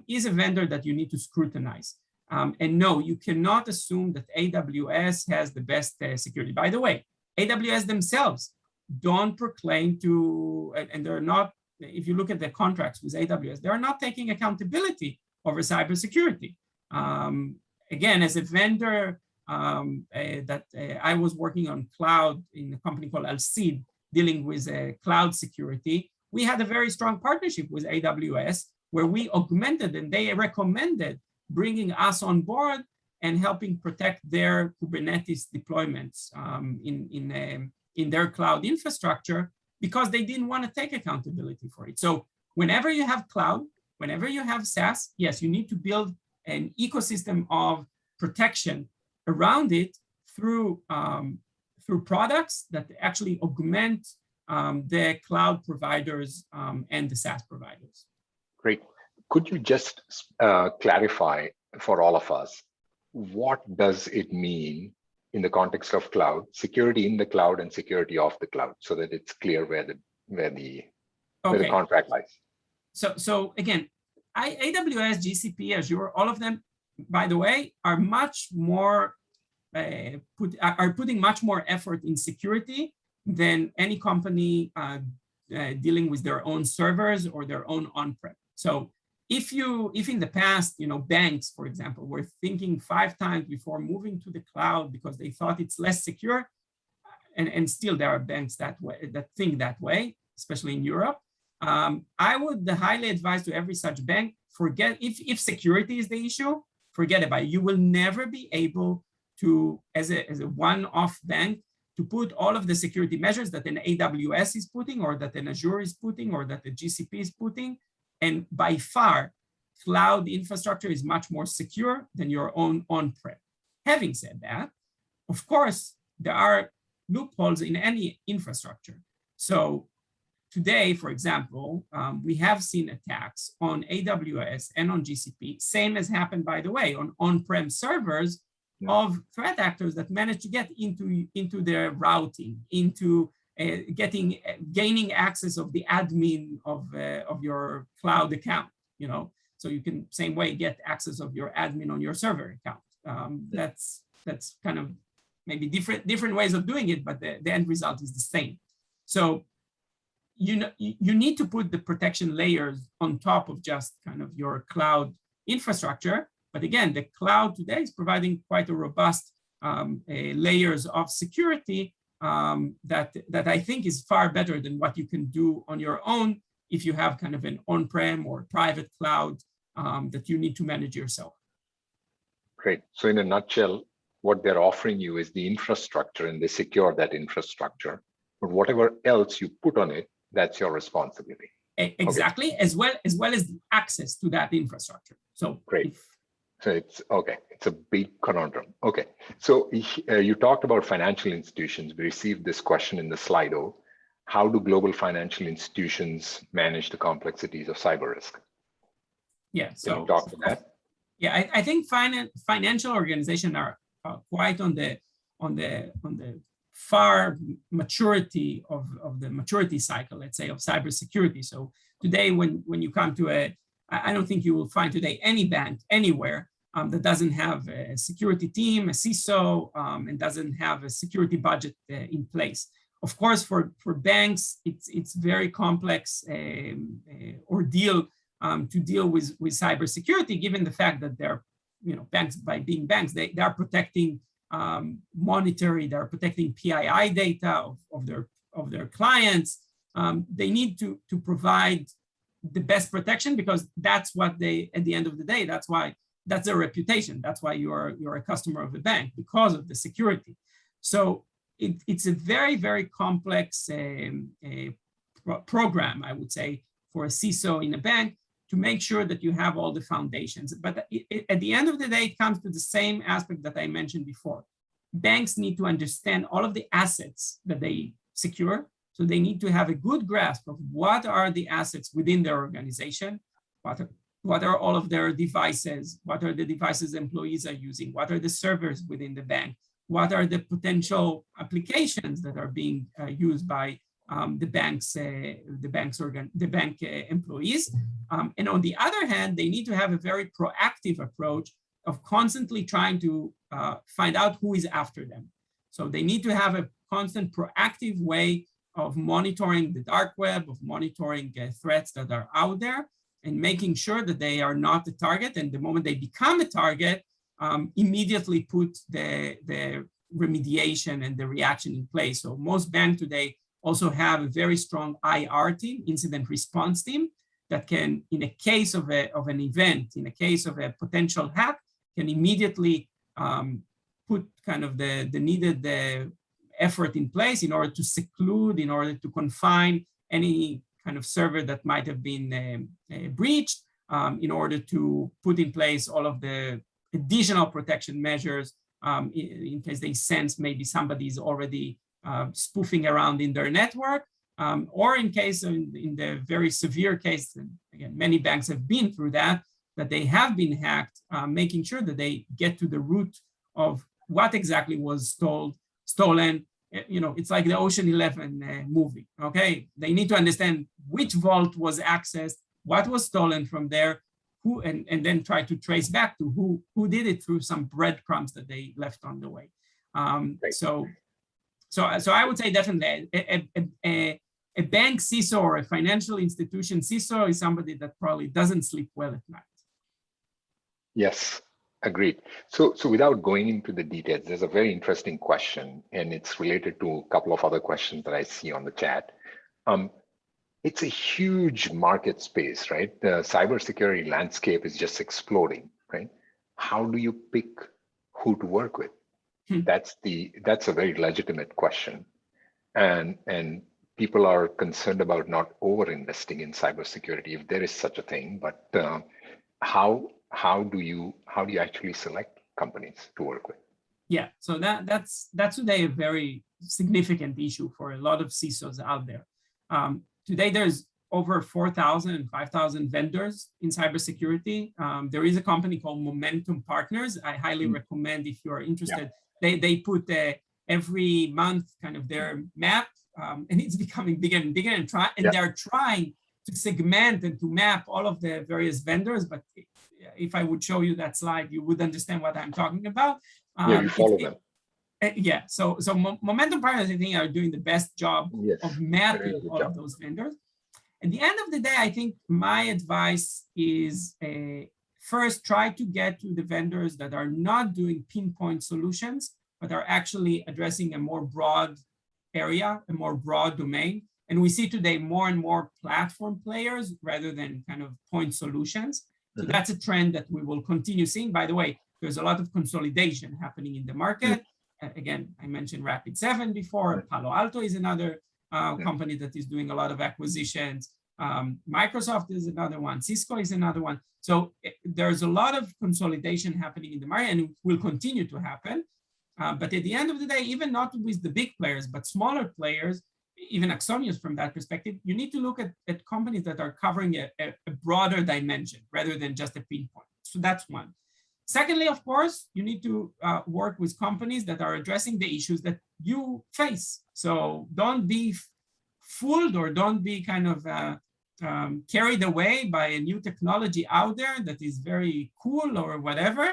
is a vendor that you need to scrutinize. And no, you cannot assume that AWS has the best security. By the way, AWS themselves don't proclaim to, and they're not, if you look at the contracts with AWS, they're not taking accountability over cybersecurity. Again, as a vendor that I was working on cloud in a company called INSEAD, dealing with cloud security, we had a very strong partnership with AWS where we augmented and they recommended bringing us on board and helping protect their Kubernetes deployments in their cloud infrastructure, because they didn't want to take accountability for it. So whenever you have cloud, whenever you have SaaS, yes, you need to build an ecosystem of protection around it through products that actually augment the cloud providers and the SaaS providers. Great. Could you just clarify for all of us, what does it mean in the context of cloud, security in the cloud and security off the cloud, so that it's clear where the contract lies? So again, AWS, GCP, Azure, all of them, by the way, are much more putting much more effort in security than any company dealing with their own servers or their own on-prem. So if in the past, banks, for example, were thinking 5 times before moving to the cloud because they thought it's less secure, and still there are banks that think that way, especially in Europe. I would highly advise to every such bank, forget, if security is the issue, forget about it. You will never be able to, as a one-off bank, to put all of the security measures that an AWS is putting, or that an Azure is putting, or that the GCP is putting. And by far, cloud infrastructure is much more secure than your own on-prem. Having said that, of course, there are loopholes in any infrastructure. So today, for example, we have seen attacks on AWS and on GCP, same as happened, by the way, on on-prem servers of threat actors that managed to get into their routing, into gaining access of the admin of your cloud account, so you can same way get access of your admin on your server account. That's kind of maybe different ways of doing it, but the end result is the same. So you need to put the protection layers on top of just kind of your cloud infrastructure. But again, the cloud today is providing quite a robust layers of security that I think is far better than what you can do on your own if you have kind of an on-prem or private cloud that you need to manage yourself. Great. So in a nutshell, what they're offering you is the infrastructure, and they secure that infrastructure. But whatever else you put on it, that's your responsibility. Exactly, okay. as well as access to that infrastructure. So great. So it's okay. It's a big conundrum. Okay, so you talked about financial institutions. We received this question in the Slido. How do global financial institutions manage the complexities of cyber risk? Yeah, Can you talk to that? Yeah, I think financial organizations are quite on the far maturity of the maturity cycle, let's say, of cybersecurity. So today, when you come to I don't think you will find today any bank anywhere that doesn't have a security team, a CISO, and doesn't have a security budget in place. Of course, for banks, it's very complex ordeal to deal with cybersecurity, given the fact that they're, banks, by being banks, they are protecting monetary, they're protecting PII data of their clients. They need to provide the best protection, because that's what they, at the end of the day, that's their reputation. That's why you're a customer of a bank, because of the security. So it's a very, very complex program, I would say, for a CISO in a bank to make sure that you have all the foundations. But at the end of the day, it comes to the same aspect that I mentioned before. Banks need to understand all of the assets that they secure. So they need to have a good grasp of what are the assets within their organization, what are all of their devices, what are the devices employees are using, what are the servers within the bank, what are the potential applications that are being used by the bank employees. And on the other hand, they need to have a very proactive approach of constantly trying to find out who is after them. So they need to have a constant proactive way of monitoring the dark web, of monitoring threats that are out there, and making sure that they are not a target. And the moment they become a target, immediately put the remediation and the reaction in place. So most banks today also have a very strong IR team, incident response team, that can, in a case of an event, in a case of a potential hack, can immediately put kind of the needed effort in place in order to seclude, in order to confine any kind of server that might have been breached, in order to put in place all of the additional protection measures in case they sense maybe somebody is already spoofing around in their network, or in case in the very severe case, and again, many banks have been through that they have been hacked, making sure that they get to the root of what exactly was stolen. It's like the Ocean 11 movie, okay? They need to understand which vault was accessed, what was stolen from there, who, and then try to trace back to who did it through some breadcrumbs that they left on the way. So I would say definitely a bank CISO or a financial institution CISO is somebody that probably doesn't sleep well at night. Yes, agreed. So without going into the details, there's a very interesting question, and it's related to a couple of other questions that I see on the chat. It's a huge market space, right? The cybersecurity landscape is just exploding, right? How do you pick who to work with? That's a very legitimate question, and people are concerned about not over-investing in cybersecurity, if there is such a thing. But how do you actually select companies to work with? Yeah, so that's today a very significant issue for a lot of CISOs out there. Today, there's over 4,000 and 5,000 vendors in cybersecurity. There is a company called Momentum Partners. I highly recommend, if you're interested. Yeah. They put every month kind of their map, and it's becoming bigger and bigger, and they're trying to segment and to map all of the various vendors. But if I would show you that slide, you would understand what I'm talking about. You follow them. Yeah, so Momentum Partners, I think, are doing the best job of mapping all of those vendors. At the end of the day, I think my advice is first, try to get to the vendors that are not doing pinpoint solutions, but are actually addressing a more broad area, a more broad domain. And we see today more and more platform players rather than kind of point solutions. So that's a trend that we will continue seeing. By the way, there's a lot of consolidation happening in the market. Again, I mentioned Rapid7 before. Palo Alto is another company that is doing a lot of acquisitions. Microsoft is another one. Cisco is another one. So there's a lot of consolidation happening in the market, and it will continue to happen. But at the end of the day, even not with the big players, but smaller players, even Axonius from that perspective, you need to look at companies that are covering a broader dimension rather than just a pinpoint. So that's one. Secondly, of course, you need to work with companies that are addressing the issues that you face. So don't be fooled or don't be kind of carried away by a new technology out there that is very cool or whatever,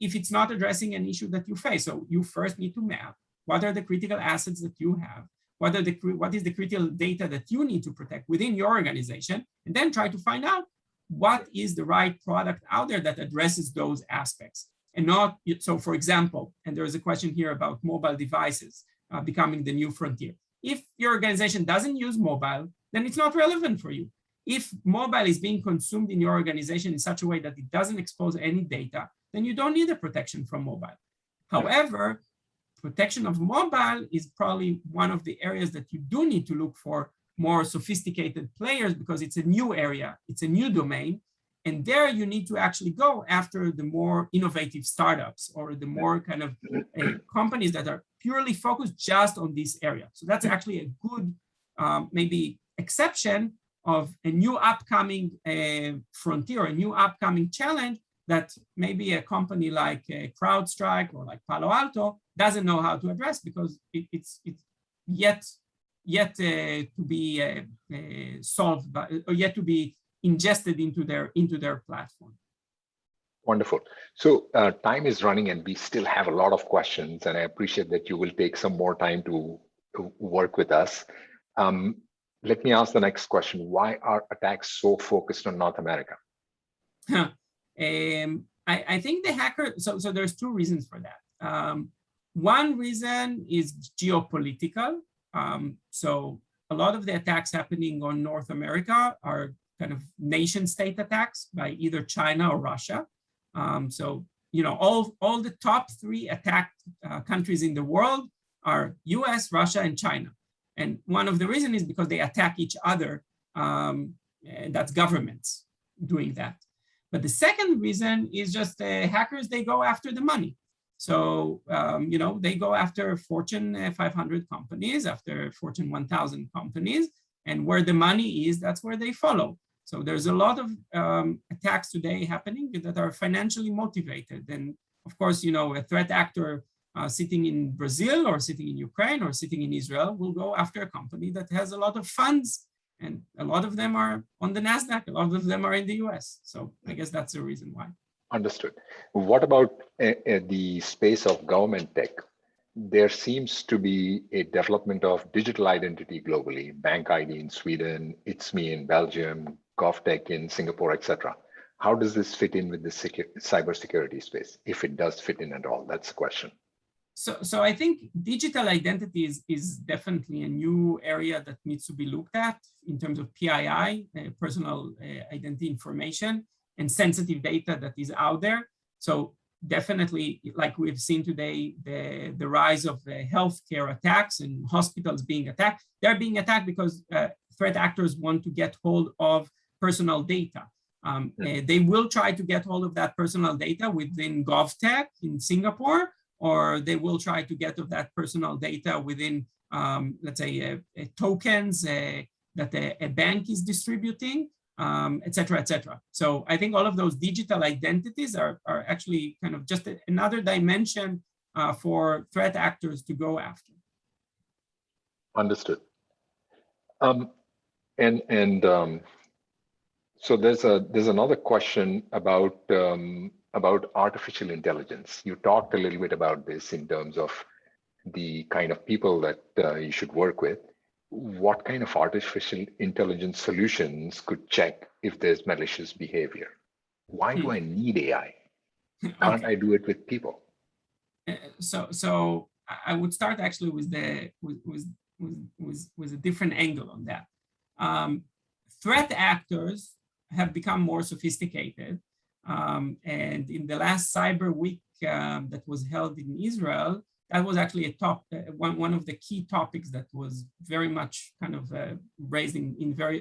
if it's not addressing an issue that you face. So you first need to map what are the critical assets that you have, what is the critical data that you need to protect within your organization, and then try to find out what is the right product out there that addresses those aspects. And not, so for example, and there is a question here about mobile devices becoming the new frontier. If your organization doesn't use mobile, then it's not relevant for you. If mobile is being consumed in your organization in such a way that it doesn't expose any data, then you don't need a protection from mobile. However, protection of mobile is probably one of the areas that you do need to look for more sophisticated players, because it's a new area, it's a new domain. And there you need to actually go after the more innovative startups or the more kind of companies that are purely focused just on this area. So that's actually a good maybe exception of a new upcoming frontier, a new upcoming challenge that maybe a company like CrowdStrike or like Palo Alto doesn't know how to address, because it's yet to be solved, or yet to be ingested into their platform. Wonderful. So time is running and we still have a lot of questions, and I appreciate that you will take some more time to work with us. Let me ask the next question. Why are attacks so focused on North America? I think the hacker, so there's two reasons for that. One reason is geopolitical. So a lot of the attacks happening on North America are kind of nation state attacks by either China or Russia. So, all the top 3 attacked countries in the world are US, Russia, and China. And one of the reasons is because they attack each other. And that's governments doing that. But the second reason is just hackers, they go after the money. So, they go after Fortune 500 companies, after Fortune 1000 companies, and where the money is, that's where they follow. So there's a lot of attacks today happening that are financially motivated. And of course, a threat actor sitting in Brazil or sitting in Ukraine or sitting in Israel will go after a company that has a lot of funds. And a lot of them are on the NASDAQ, a lot of them are in the US. So I guess that's the reason why. Understood. What about the space of government tech? There seems to be a development of digital identity globally, Bank ID in Sweden, It's Me in Belgium, GovTech in Singapore, etc. How does this fit in with the cybersecurity space, if it does fit in at all? That's the question. So I think digital identity is definitely a new area that needs to be looked at in terms of PII, personal identity information, and sensitive data that is out there. So definitely, like we've seen today, the rise of healthcare attacks and hospitals being attacked. They're being attacked because threat actors want to get hold of personal data. They will try to get hold of that personal data within GovTech in Singapore, or they will try to get of that personal data within, let's say, tokens that a bank is distributing, et cetera, et cetera. So I think all of those digital identities are actually kind of just another dimension for threat actors to go after. Understood. So there's another question about artificial intelligence. You talked a little bit about this in terms of the kind of people that you should work with. What kind of artificial intelligence solutions could check if there's malicious behavior? Why do I need AI? Can't I do it with people? So I would start actually with a different angle on that. Threat actors have become more sophisticated. And in the last Cyber Week that was held in Israel, that was actually one of the key topics that was very much kind of raised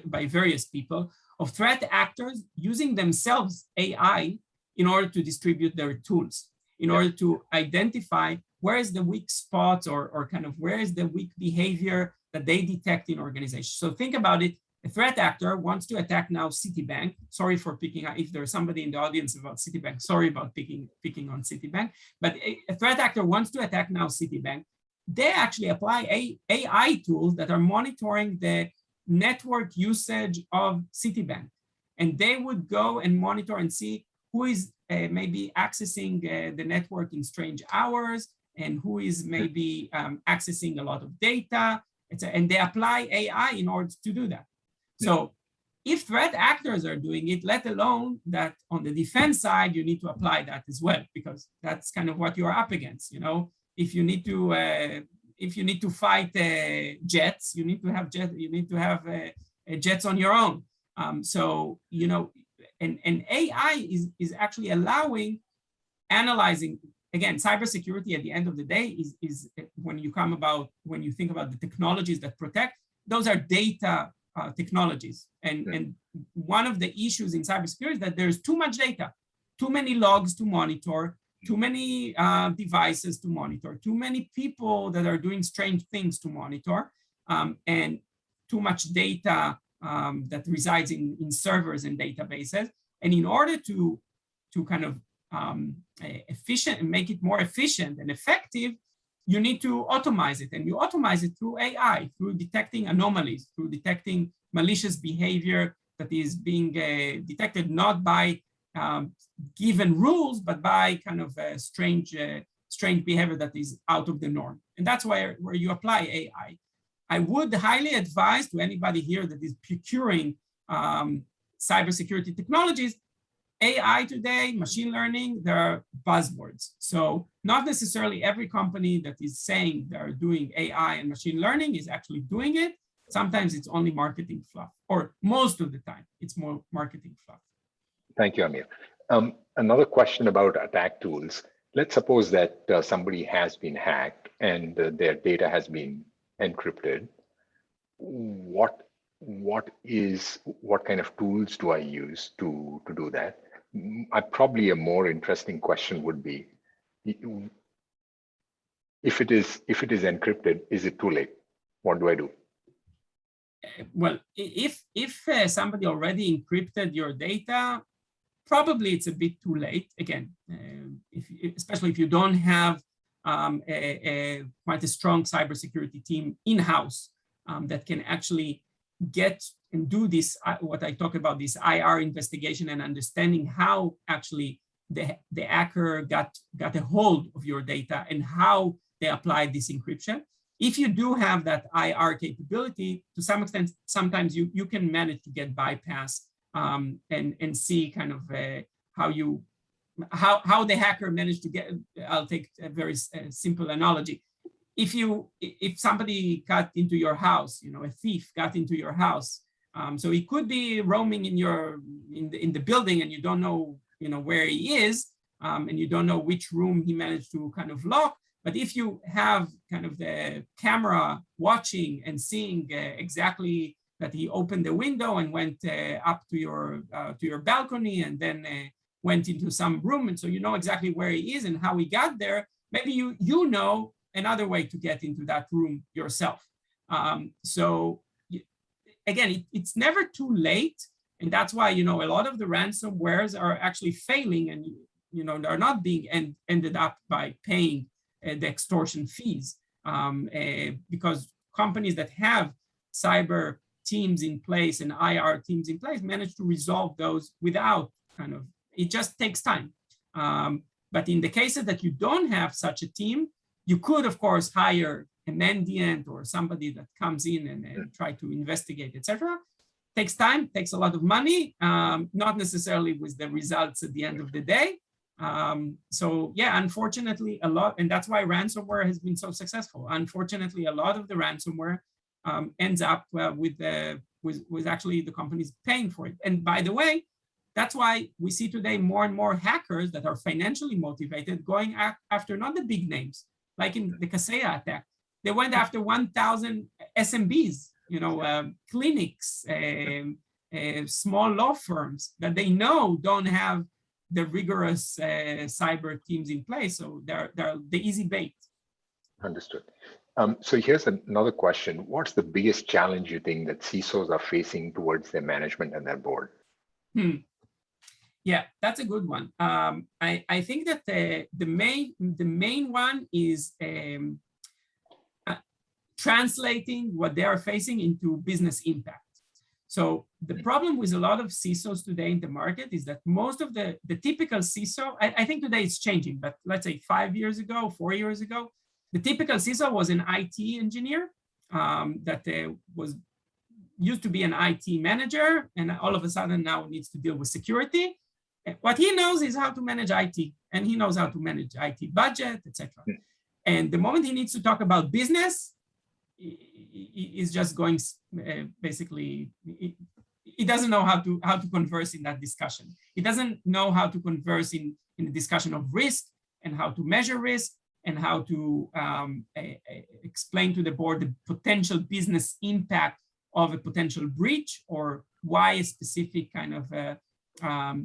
by various people, of threat actors using themselves AI in order to distribute their tools, in order to identify where is the weak spots or kind of where is the weak behavior that they detect in organizations. So think about it. A threat actor wants to attack now Citibank. Sorry for picking, if there's somebody in the audience about Citibank, sorry about picking on Citibank, but a threat actor wants to attack now Citibank. They actually apply AI tools that are monitoring the network usage of Citibank. And they would go and monitor and see who is maybe accessing the network in strange hours and who is maybe accessing a lot of data. And they apply AI in order to do that. So if threat actors are doing it, let alone that on the defense side, you need to apply that as well, because that's kind of what you're up against. You know, if you need to fight jets, you need to have jets on your own. So, you know, and AI is actually allowing, analyzing, again, cybersecurity at the end of the day is when you think about the technologies that protect, those are data technologies. And one of the issues in cybersecurity is that there's too much data, too many logs to monitor, too many devices to monitor, too many people that are doing strange things to monitor, and too much data that resides in servers and databases. And in order to kind of efficient and make it more efficient and effective, you need to automate it, and you automate it through AI, through detecting anomalies, through detecting malicious behavior that is being detected not by given rules, but by kind of strange behavior that is out of the norm. And that's where you apply AI. I would highly advise to anybody here that is procuring cybersecurity technologies, AI today, machine learning, there are buzzwords. So not necessarily every company that is saying they're doing AI and machine learning is actually doing it. Sometimes it's only marketing fluff, or most of the time, it's more marketing fluff. Thank you, Amir. Another question about attack tools. Let's suppose that somebody has been hacked and their data has been encrypted. What kind of tools do I use to do that? Probably a more interesting question would be, if it is encrypted, is it too late? What do I do? Well, if somebody already encrypted your data, probably it's a bit too late. Again, especially if you don't have quite a strong cybersecurity team in-house that can actually get and do this, what I talk about, this IR investigation and understanding how actually the hacker got a hold of your data and how they applied this encryption. If you do have that IR capability, to some extent, sometimes you can manage to get bypass and see kind of how the hacker managed to get. I'll take a very simple analogy. If somebody got into your house, you know, a thief got into your house, so he could be roaming in the building, and you don't know, you know, where he is, and you don't know which room he managed to kind of lock. But if you have kind of the camera watching and seeing exactly that he opened the window and went up to your balcony and then went into some room, and so you know exactly where he is and how he got there, maybe you know another way to get into that room yourself. So again, it's never too late, and that's why, you know, a lot of the ransomwares are actually failing, and you know, they're not being ended up by paying the extortion fees, because companies that have cyber teams in place and IR teams in place manage to resolve those without kind of, it just takes time. But in the cases that you don't have such a team, you could, of course, hire a mendiant or somebody that comes in and try to investigate, etc. Takes time, takes a lot of money, not necessarily with the results at the end of the day. So yeah, unfortunately, a lot, and that's why ransomware has been so successful. Unfortunately, a lot of the ransomware ends up with actually the companies paying for it. And by the way, that's why we see today more and more hackers that are financially motivated going after not the big names, like in the Kaseya attack. They went after 1,000 SMBs, clinics, small law firms that they know don't have the rigorous cyber teams in place. So they're the easy bait. Understood. So here's another question. What's the biggest challenge you think that CISOs are facing towards their management and their board? Yeah, that's a good one. I think that the main one is translating what they are facing into business impact. So the problem with a lot of CISOs today in the market is that most of the typical CISO, I think today it's changing, but let's say 5 years ago, 4 years ago, the typical CISO was an IT engineer that used to be an IT manager, and all of a sudden now needs to deal with security. What he knows is how to manage IT, and he knows how to manage IT budget, etc. And the moment he needs to talk about business, is just going basically. He doesn't know how to converse in that discussion. He doesn't know how to converse in the discussion of risk and how to measure risk and how to explain to the board the potential business impact of a potential breach, or why a specific kind of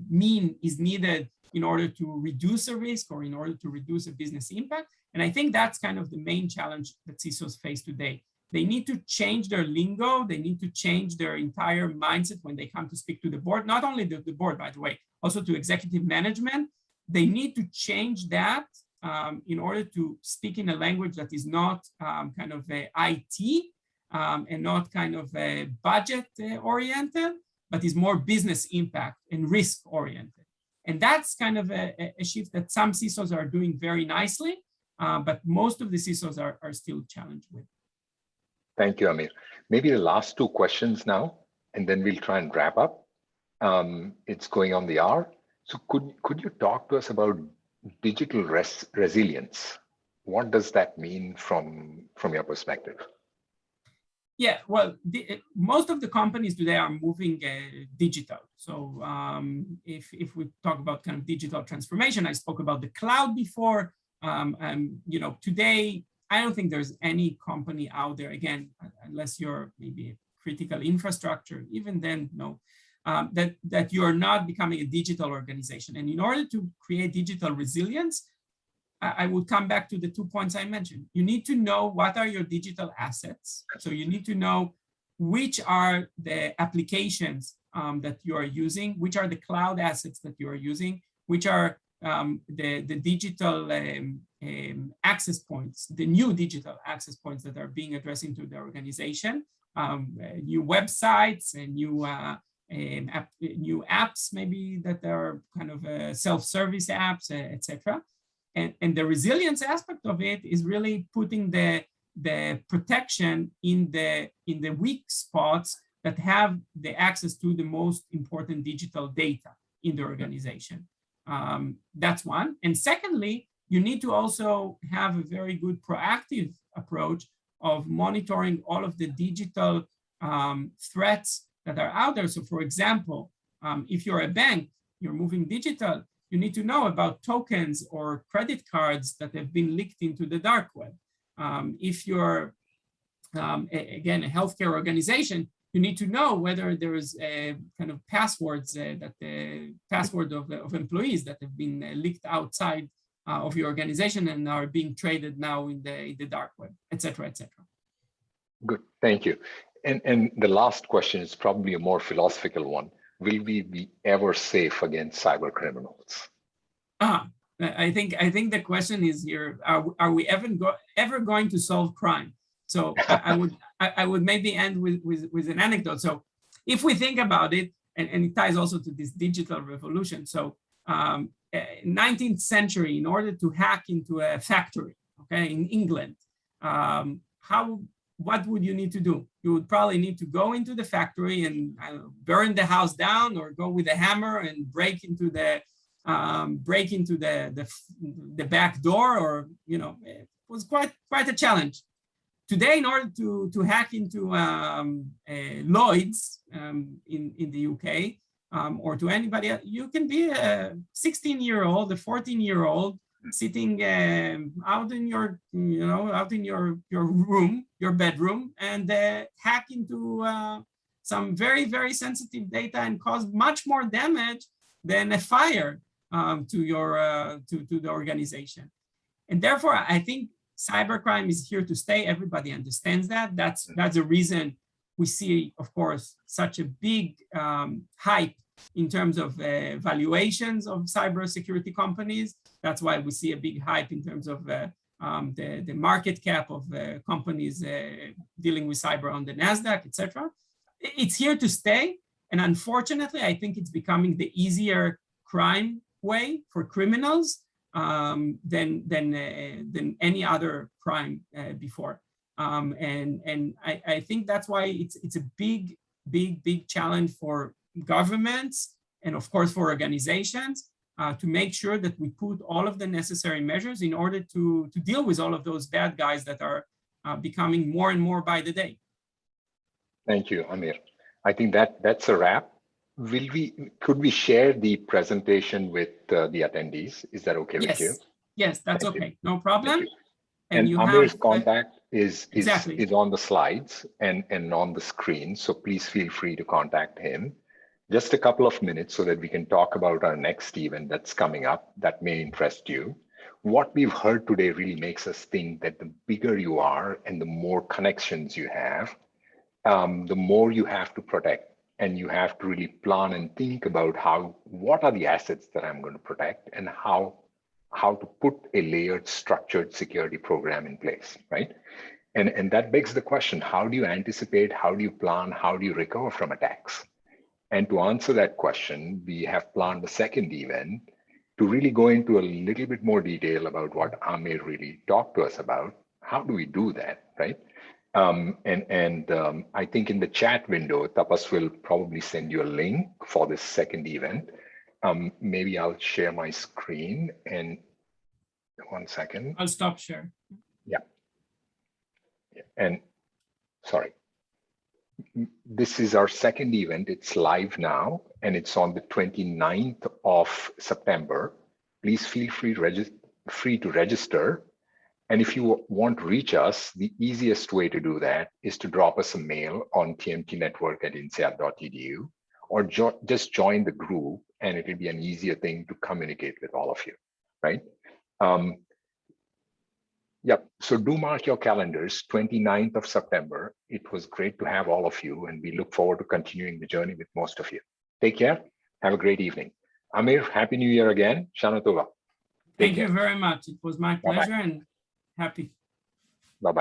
mean is needed in order to reduce a risk or in order to reduce a business impact. And I think that's kind of the main challenge that CISOs face today. They need to change their lingo. They need to change their entire mindset when they come to speak to the board, not only the board, by the way, also to executive management. They need to change that in order to speak in a language that is not kind of IT and not kind of budget oriented, but is more business impact and risk oriented. And that's kind of a shift that some CISOs are doing very nicely, but most of the CISOs are still challenged with. Thank you, Amir. Maybe the last two questions now, and then we'll try and wrap up. It's going on the hour. So could you talk to us about digital resilience? What does that mean from your perspective? Yeah, well, most of the companies today are moving digital. So if we talk about kind of digital transformation, I spoke about the cloud before. Today, I don't think there's any company out there, again, unless you're maybe a critical infrastructure, even then, no, that you're not becoming a digital organization. And in order to create digital resilience, I would come back to the 2 points I mentioned. You need to know what are your digital assets. So you need to know which are the applications that you are using, which are the cloud assets that you are using, which are the digital access points, the new digital access points that are being addressed into the organization, new websites and new apps maybe that are kind of self-service apps, etc. And the resilience aspect of it is really putting the protection in the weak spots that have the access to the most important digital data in the organization. That's one. And secondly, you need to also have a very good proactive approach of monitoring all of the digital threats that are out there. So for example, if you're a bank, you're moving digital, you need to know about tokens or credit cards that have been leaked into the dark web. If you're, again, a healthcare organization, you need to know whether there is a kind of passwords, that the password of employees that have been leaked outside of your organization and are being traded now in the dark web, et cetera, et cetera. Good, thank you. And the last question is probably a more philosophical one. Will we be ever safe against cyber criminals? I think the question is here: are we ever going to solve crime? So I would maybe end with an anecdote. So if we think about it, and it ties also to this digital revolution. So 19th century, in order to hack into a factory, okay, in England, what would you need to do? You would probably need to go into the factory and burn the house down, or go with a hammer and break into the back door, or it was quite a challenge. Today, in order to hack into Lloyd's in the UK, or to anybody else, you can be a 16-year-old, a 14-year-old sitting out in your, out in your room, your bedroom, and hack into some very, very sensitive data and cause much more damage than a fire to your to the organization. And therefore, I think cybercrime is here to stay. Everybody understands that. That's the reason we see, of course, such a big hype in terms of valuations of cybersecurity companies. That's why we see a big hype in terms of the market cap of companies dealing with cyber on the NASDAQ, etc. It's here to stay. And unfortunately, I think it's becoming the easier crime way for criminals than any other crime before. And I think that's why it's a big challenge for governments and of course for organizations to make sure that we put all of the necessary measures in order to deal with all of those bad guys that are becoming more and more by the day. Thank you, Amir. I think that's a wrap. Could we share the presentation with the attendees? Is that okay with you? Yes, that's okay. No problem. And Amir's contact is exactly on the slides and on the screen. So please feel free to contact him. Just a couple of minutes so that we can talk about our next event that's coming up that may interest you. What we've heard today really makes us think that the bigger you are and the more connections you have, the more you have to protect. And you have to really plan and think about what are the assets that I'm going to protect and how to put a layered, structured security program in place, right? And that begs the question, how do you anticipate, how do you plan, how do you recover from attacks? And to answer that question, we have planned a second event to really go into a little bit more detail about what Amir really talked to us about. How do we do that, right? I think in the chat window, Tapas will probably send you a link for this second event. Maybe I'll share my screen and 1 second. I'll stop share. Yeah. And sorry. This is our second event. It's live now, and it's on the 29th of September. Please feel free to register. And if you want to reach us, the easiest way to do that is to drop us a mail on tmtnetwork@insead.edu, or just join the group, and it will be an easier thing to communicate with all of you, right? Yep, so do mark your calendars, 29th of September. It was great to have all of you, and we look forward to continuing the journey with most of you. Take care. Have a great evening. Amir, Happy New Year again. Shana Tova. Thank you very much. It was my pleasure. Bye-bye. And happy